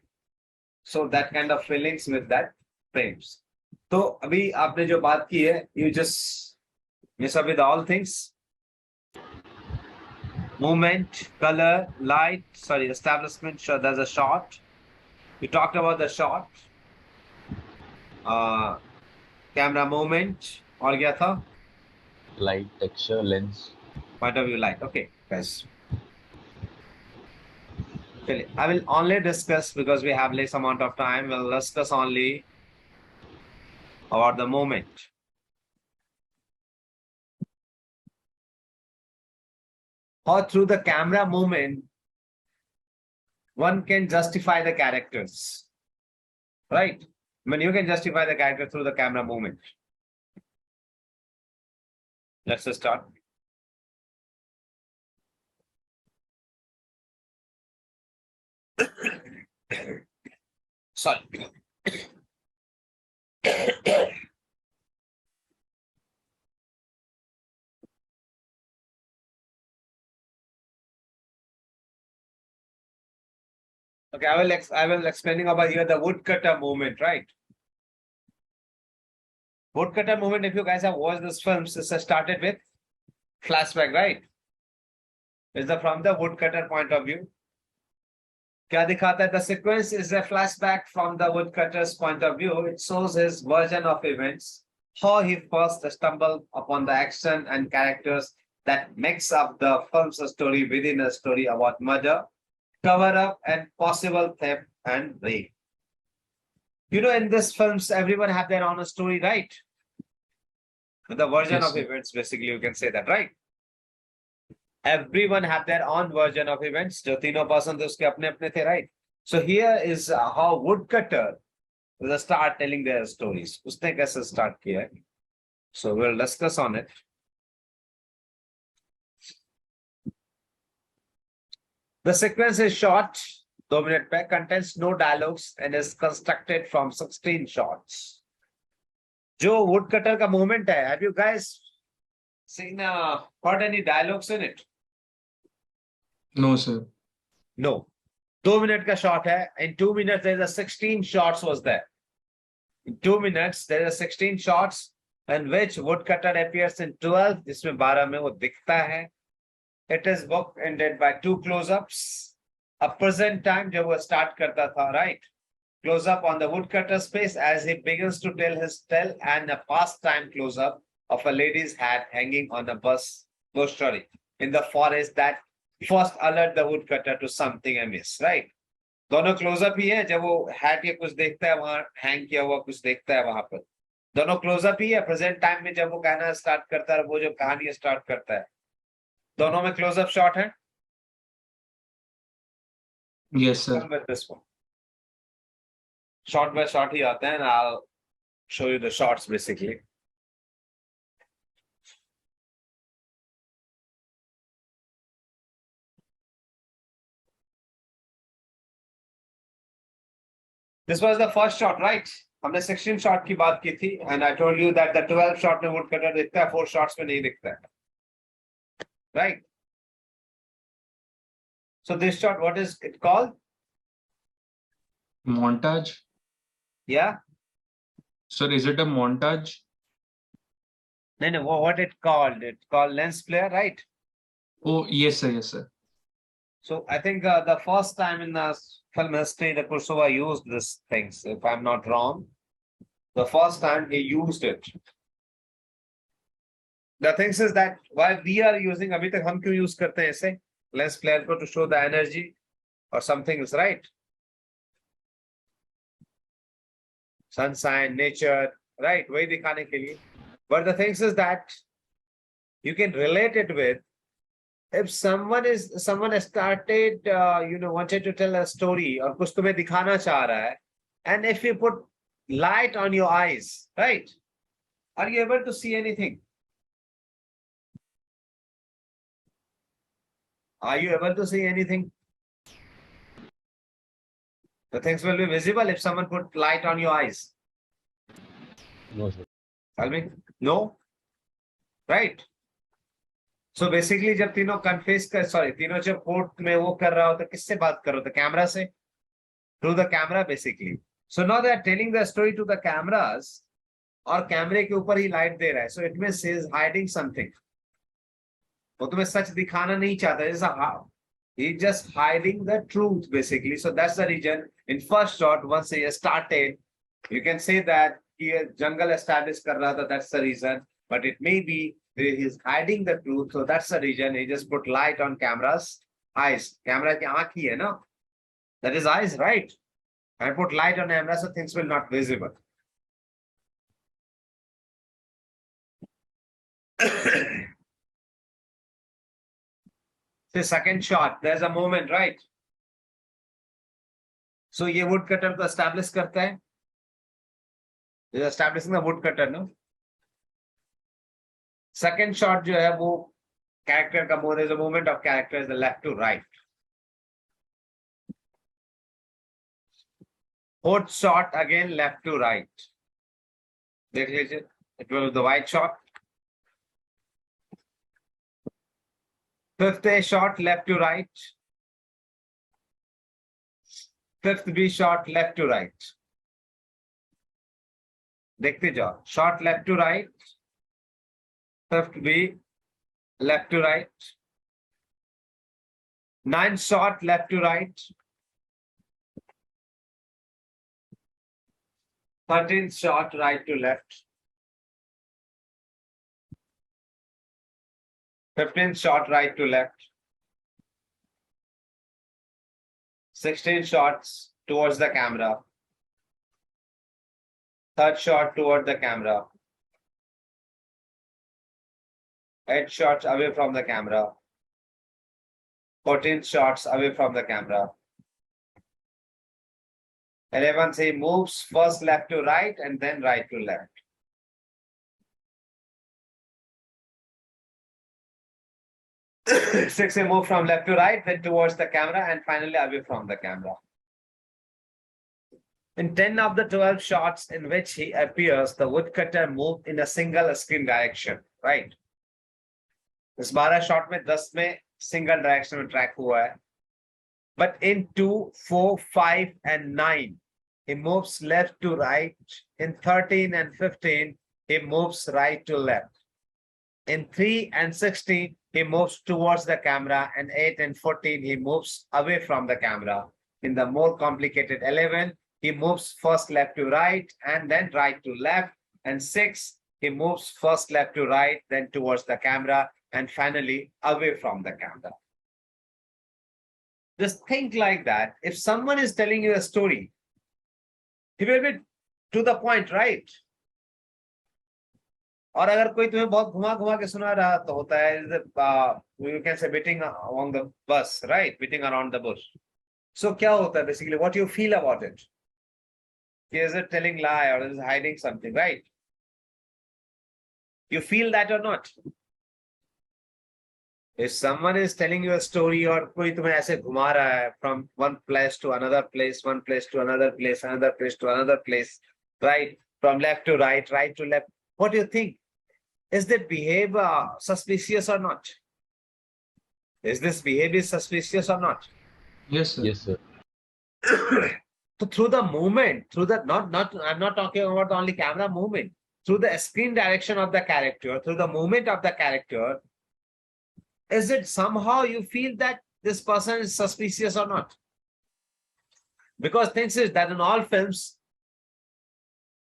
So that kind of feelings with that frames. तो अभी आपने जो बात की है, you just mess up with all things. Movement, color, light, establishment, sure, there's a shot. We talked about the shot. Camera movement, और क्या था? light texture lens Point of view light. Okay, guys. I will only discuss because we have less amount of time. We'll discuss only about the moment. Or through the camera movement, one can justify the characters. Right? When you can justify the character through the camera movement. Let's just start. Sorry. Okay, I will explaining about here the woodcutter movement, right? Woodcutter movement, if you guys have watched this film, this has started with flashback, right? Is the from the woodcutter point of view. क्या दिखाता है? The sequence is a flashback from the woodcutter's point of view. It shows his version of events, how he first stumbled upon the action and characters that makes up the film's story within a story about murder. cover up and possible theft and rape. You know, in this films, everyone have their own story, right? The version Yes, of sir. events, basically, you can say that, right? Everyone have their own version of events. जो तीनों person थे उसके अपने अपने थे, right? So here is how woodcutter will start telling their stories. उसने कैसे start किया है? So we'll discuss on it. The sequence is short, 2 minute पे, contains no dialogues and is constructed from 16 shots. जो woodcutter का movement है, have you guys seen heard any dialogues in it? No, sir. No. 2 minute का shot है. In 2 minutes there is a 16 shots was there. In 2 minutes there is a 16 shots in which woodcutter appears in 12. जिसमें 12 में वो दिखता है. It is book ended by 2 close-ups. A present time जब वो start करता था, right? Close-up on the woodcutter's face as he begins to tell his tale, and a past time close-up of a lady's hat hanging on a bush tree in the forest that first alert the woodcutter to something amiss, right? दोनों close up ही है. जब वो hat या कुछ देखता है वहां hang किया हुआ कुछ देखता है वहां पर, दोनों क्लोजअप ही है. प्रेजेंट टाइम में जब वो कहना स्टार्ट करता है, वो जो कहानी स्टार्ट करता है, दोनों में क्लोजअप शॉट है. Yes, sir. Come with this one. Shot by shot ही आते हैं, and I'll show you the shots basically. This was the first shot, right? हमने 16 shot की बात की थी, and I told you that the 12 shot में woodcutter दिखता है, 4 shots में नहीं दिखता है, right? So this shot, what is it called? Montage. Yeah. Sir, is it a montage? No, what it called? It called lens flare, right? Oh, yes, sir. Yes, sir. So I think the first time in the film history that Kurosawa used these things, if I'm not wrong, the first time he used it. The thing is that why we are using, अभी तक हम क्यों use करते हैं इसे lens flare को, to show the energy or something is right. Sunshine, nature, right? वही दिखाने के लिए. But the thing is that you can relate it with, if someone started wanted to tell a story or कुछ तुम्हें दिखाना चाह रहा है, and if you put light on your eyes, right, are you able to see anything? Are you able to see anything? The things will be visible if someone put light on your eyes. No, sir. Tell me. No, right? So basically जब तीनों confess कर, sorry, तीनों जब court में वो कर रहा हो तो किससे बात करो? तो कैमरा से, through the camera basically. So now they are telling the story to the cameras, और कैमरे के ऊपर ही लाइट दे रहा है. So it means he is hiding something. वो तुम्हें सच दिखाना नहीं चाहता. जैसा he just hiding the truth basically. So that's the reason in first shot once he started, you can say that he jungle established कर रहा था. That's the reason. But it may be he's hiding the truth. So that's the reason he just put light on camera's eyes. Camera की आँख ही है ना? That is eyes, right? I put light on camera so things will not visible. The second shot, there's a moment, right? So ये woodcutter को establish करता है. Is establishing the woodcutter, no? Second shot जो है वो character का more is a movement of character is the left to right. Fourth shot again left to right. देख लीजिए, it was the white shot. Fifth A shot left to right. Fifth B shot left to right. देखते जाओ. Shot left to right. Fifth B left to right. Ninth shot left to right. 13th shot right to left. 15th shot right to left. 16 shots towards the camera. Third shot toward the camera. 8 shots away from the camera. 14 shots away from the camera. 11, he moves first left to right and then right to left. 6, he moves from left to right, then towards the camera and finally away from the camera. In 10 of the 12 shots in which he appears, the woodcutter moved in a single screen direction, right? इस 12 shot में 10 में single direction में track हुआ है. But in 2, 4, 5 and 9, he moves left to right. In 13 and 15, he moves right to left. In 3 and 16, he moves towards the camera, and 8 and 14, he moves away from the camera. In the more complicated 11, he moves first left to right and then right to left. And 6, he moves first left to right, then towards the camera, and finally away from the camera. Just think like that. If someone is telling you a story, he will be to the point, right? और अगर कोई तुम्हें बहुत घुमा घुमा के सुना रहा तो होता है you can say beating along the bus, right? Beating around the bush. So क्या होता है basically? What you feel about it? Is it telling lie or is it hiding something, right? You feel that or not? If someone is telling you a story or कोई तुम्हें ऐसे घुमा रहा है from one place to another place, one place to another place, another place to another place, right? From left to right, right to left. What do you think? Is that behavior suspicious or not? Is this behavior suspicious or not? Yes, sir. Yes, sir. So through the movement, through the I'm not talking about only camera movement, through the screen direction of the character, through the movement of the character, is it somehow you feel that this person is suspicious or not? Because things is that in all films,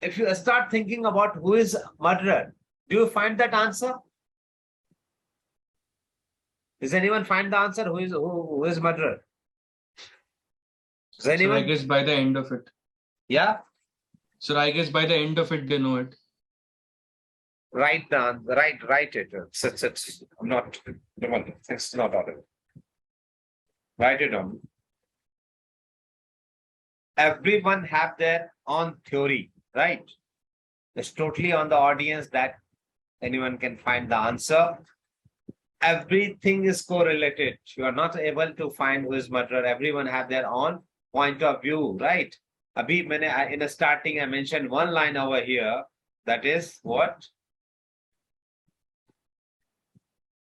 if you start thinking about who is murderer, do you find that answer? Does anyone find the answer? Who is murderer? Does So I anyone? guess by the end of it. Yeah, So I guess by the end of it, they know it. write down, write it. It's not. It's not audible. Write it down. Everyone have their own theory, right? It's totally on the audience that anyone can find the answer. Everything is correlated. You are not able to find who is murderer. Everyone have their own point of view, right? Abhi in the starting, I mentioned one line over here. That is what?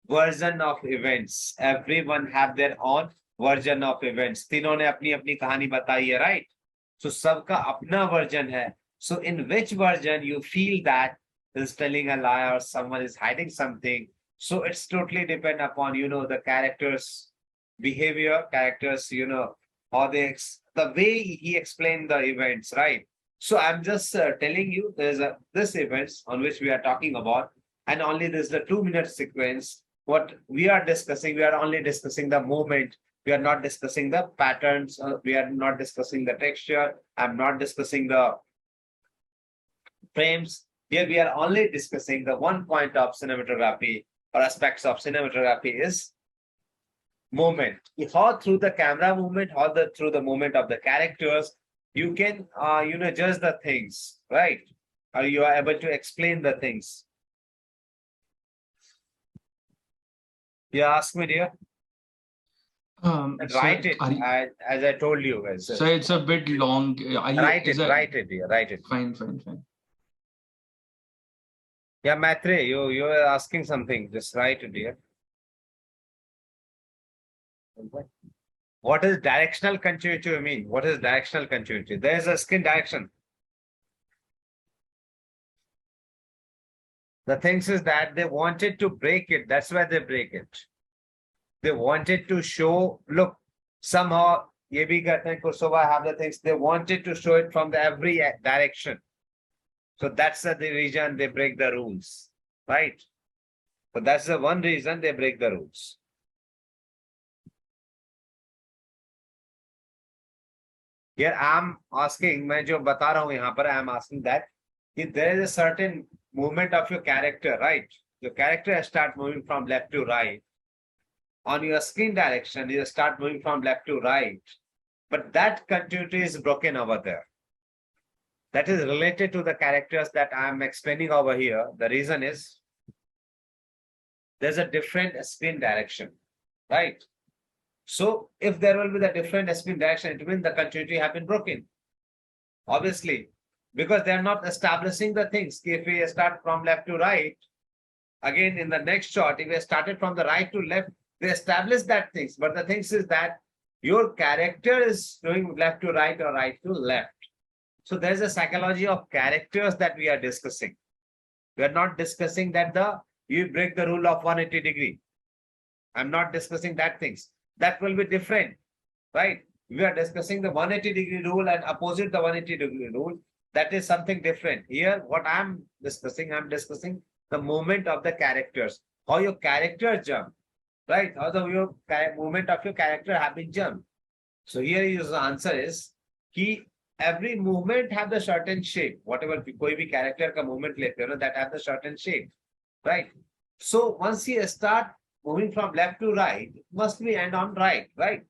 Version of events. Everyone have their own version of events. तीनों ने अपनी अपनी कहानी बताई है, right? So सबका अपना version है. So in which version you feel that is telling a lie or someone is hiding something? So it's totally depend upon, the character's behavior, characters, or the way he explained the events, right? So I'm just telling you there's this events on which we are talking about, and only this is the 2-minute sequence. What we are discussing, we are only discussing the movement. We are not discussing the patterns. We are not discussing the texture. I'm not discussing the frames. Here we are only discussing the one point of cinematography or aspects of cinematography is movement. How through the camera movement, how through the movement of the characters, you can judge the things, right? Or you are able to explain the things. You ask me, dear. Write it as I told you guys. So it's a bit long. Write it, dear. Write it. Fine. Yeah, Matre, you are asking something. Just write it, dear. What is directional continuity? You mean? What is directional continuity? There is a screen direction. The things is that they wanted to break it. That's why they break it. They wanted to show, look, somehow, ye bhi karte hain, Kursova have the things. They wanted to show it from every direction. So that's the reason they break the rules, right? But that's the one reason they break the rules. Here I am asking, मैं जो बता रहा हूँ यहाँ पर, I am asking that if there is a certain movement of your character, right? Your character start moving from left to right. On your screen direction, you start moving from left to right, but that continuity is broken over there. That is related to the characters that I am explaining over here. The reason is there's a different screen direction, right? So if there will be the different screen direction, it means the continuity have been broken. Obviously, because they are not establishing the things. If we start from left to right, again in the next shot, if we started from the right to left, they establish that things. But the things is that your character is doing left to right or right to left. So there's a psychology of characters that we are discussing. We are not discussing that you break the rule of 180 degree. I'm not discussing that things. That will be different, right? We are discussing the 180 degree rule and opposite the 180 degree rule. That is something different. Here, what I'm discussing the movement of the characters, how your character jump, right? How the movement of your character have been jumped. So here is the answer is every movement have the certain shape. Whatever कोई भी character का movement लेते हो ना, that have the certain shape, right? So once you start moving from left to right, it must be end on right, right?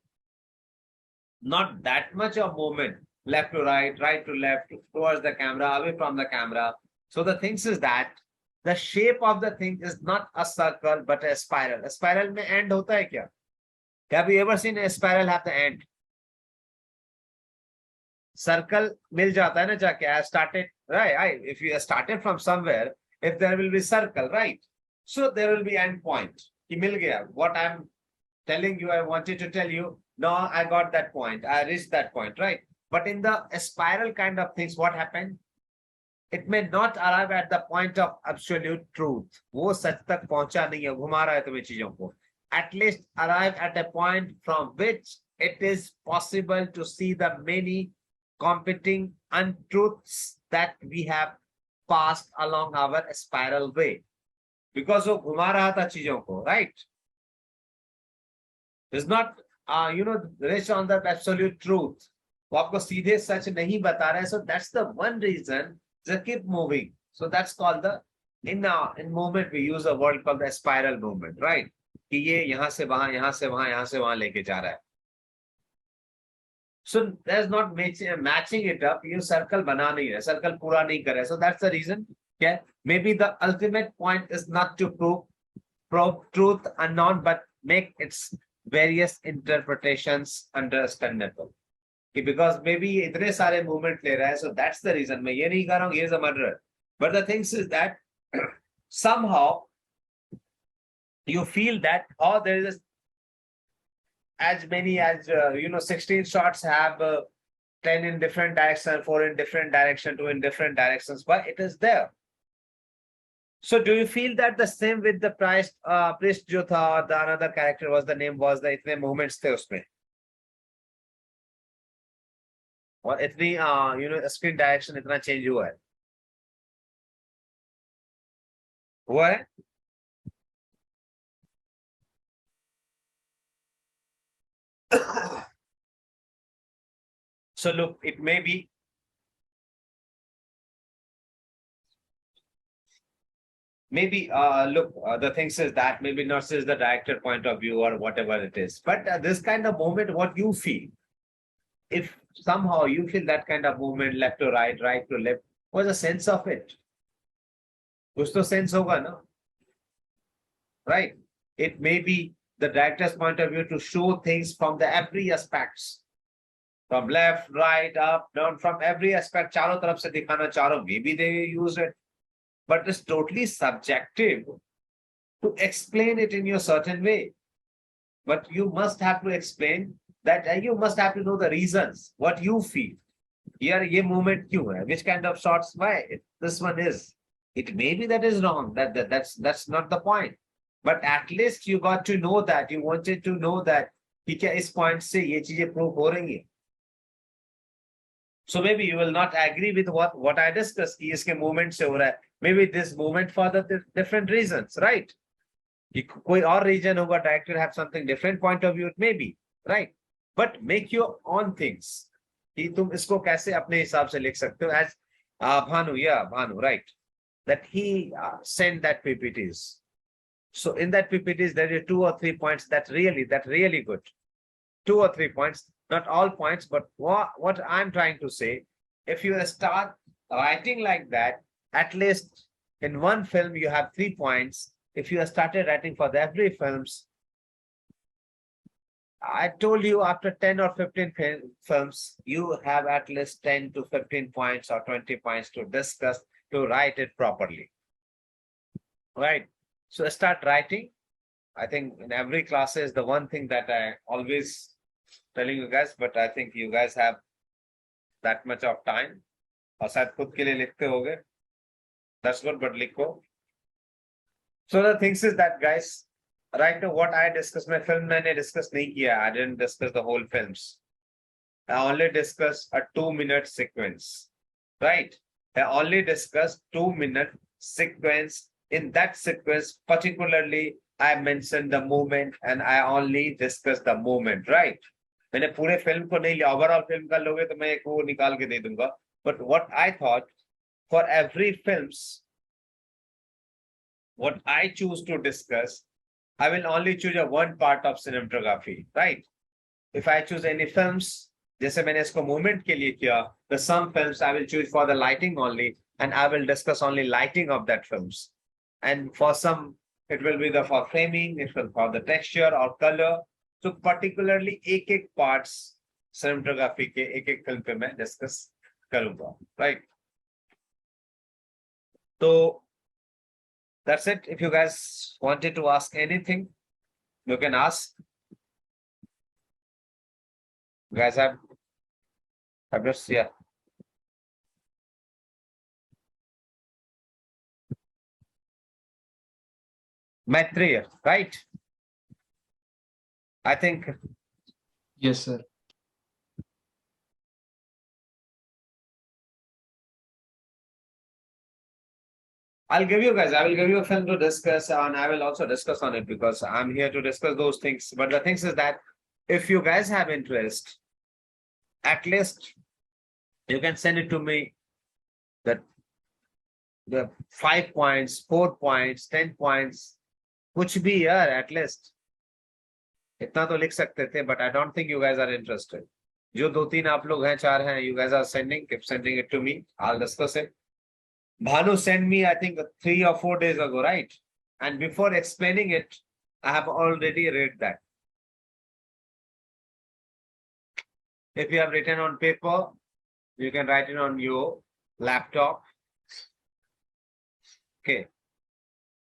Not that much of movement, left to right to left, towards the camera, away from the camera. So the things is that the shape of the thing is not a circle but a spiral. A spiral में end होता है क्या? Have you ever seen a spiral have the end? Circle मिल जाता है ना जाके. I started, right? If you started from somewhere, if there will be circle, right? So there will be end point. कि मिल गया. What I'm telling you, I wanted to tell you, no, I got that point. I reached that point, right? But in the spiral kind of things, what happened? It may not arrive at the point of absolute truth. वो सच तक पहुंचा नहीं है, घुमा रहा है तुम्हें चीजों को. At least arrive at a point from which it is possible to see the many competing untruths that we have passed along our spiral way. Because वो घुमा रहा था चीजों को, right? It's not, rich on the absolute truth. वो आपको सीधे सच नहीं बता रहा है. So that's the one reason they keep moving. So that's called in movement we use a word called the spiral movement, right? कि ये यहाँ से वहां, यहाँ से वहां, यहाँ से वहां लेके जा रहा है. So there's not matching it up. ये circle बना नहीं है, circle पूरा नहीं कर रहा है. So that's the reason. Yeah, maybe the ultimate point is not to prove truth unknown, but make its various interpretations understandable. Because maybe इतने सारे movement ले रहा है, so that's the reason. मैं ये नहीं कह रहा हूँ, ये is a murderer. But the thing is that somehow you feel that there is as many as 16 shots have 10 in different directions, 4 in different direction, 2 in different directions, but it is there. So do you feel that the same with the priest जो था, the another character was, the name was, the इतने movements थे उसमें, और इतनी screen direction इतना change हुआ है? So look, it may be the things is that maybe not is the director point of view or whatever it is, but this kind of movement, what you feel, if somehow you feel that kind of movement, left to right to left, what's the sense of it? कुछ तो sense होगा ना, right? It may be the director's point of view to show things from the every aspects, from left, right, up, down, from every aspect, चारों तरफ से दिखाना, चारों, maybe they use it, but it's totally subjective to explain it in your certain way. But you must have to explain that, you must have to know the reasons, what you feel. Here, ये movement क्यों है? Which kind of shots? Why this one is? It may be that is wrong. That's not the point. But at least you got to know that. You wanted to know that कि क्या इस point से ये चीजें prove हो रही हैं. So maybe you will not agree with what I discussed कि इसके movement से हो रहा है. Maybe this movement for the different reasons, right? कोई और reason होगा, director have something different point of view, it may be, right? But make your own things. कि तुम इसको कैसे अपने हिसाब से लिख सकते हो as Bhanu, right, that he sent that PPTs. So in that PPTs there are 2 or 3 points that really good. 2 or 3 points, not all points, but what I'm trying to say, if you start writing like that, at least in one film you have 3 points. If you started writing for the every films, I told you after 10 or 15 films, you have at least 10 to 15 points or 20 points to discuss, to write it properly. Right? So start writing. I think in every class is the one thing that I always telling you guys, but I think you guys have that much of time. और शायद खुद के लिए लिखते होगे. That's good, but लिखो. So the things is that, guys, right now what I discussed, my film मैंने discuss नहीं किया. I didn't discuss the whole films. I only discussed a 2-minute sequence. Right? I only discussed 2-minute sequence. In that sequence, particularly, I mentioned the movement and I only discussed the movement, right? मैंने पूरे film को नहीं लिया, overall film का लोगे तो मैं एक वो निकाल के दे दूंगा. But what I thought, for every films, what I choose to discuss, I will only choose a one part of cinematography, right? If I choose any films, जैसे मैंने इसको movement के लिए किया, the some films I will choose for the lighting only, and I will discuss only lighting of that films. And for some, it will be the for framing, it will for the texture or color. So particularly एक parts cinematography के एक film पे मैं discuss करूँगा, right? So that's it. If you guys wanted to ask anything, you can ask. You guys have just, yeah. Maitreya, right? I think. Yes, sir. I will give you a film to discuss, and I will also discuss on it because I'm here to discuss those things. But the thing is that if you guys have interest, at least you can send it to me, that the 5 points, 4 points, 10 points, कुछ भी यार, at least इतना तो लिख सकते थे, but I don't think you guys are interested. जो 2-3 आप लोग हैं, 4 हैं, you guys are keep sending it to me. I'll discuss it. Bhanu sent me, I think, 3 or 4 days ago, right? And before explaining it, I have already read that. If you have written on paper, you can write it on your laptop. Okay.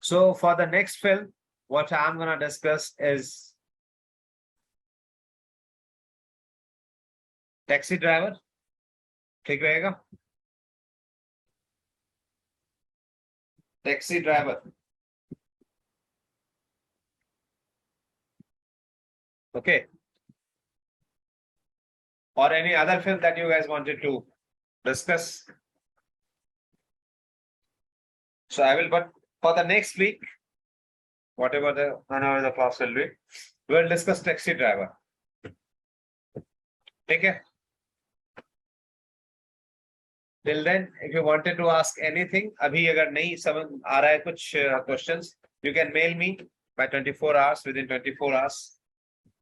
So for the next film, what I'm going to discuss is Taxi Driver. ठीक रहेगा? Taxi Driver. Okay. Or any other film that you guys wanted to discuss. So I will, but for the next week, whenever the class will be, we'll discuss Taxi Driver. Okay. Till then, if you wanted to ask anything, अभी अगर नहीं समझ आ रहा है कुछ questions, you can mail me by 24 hours, within 24 hours.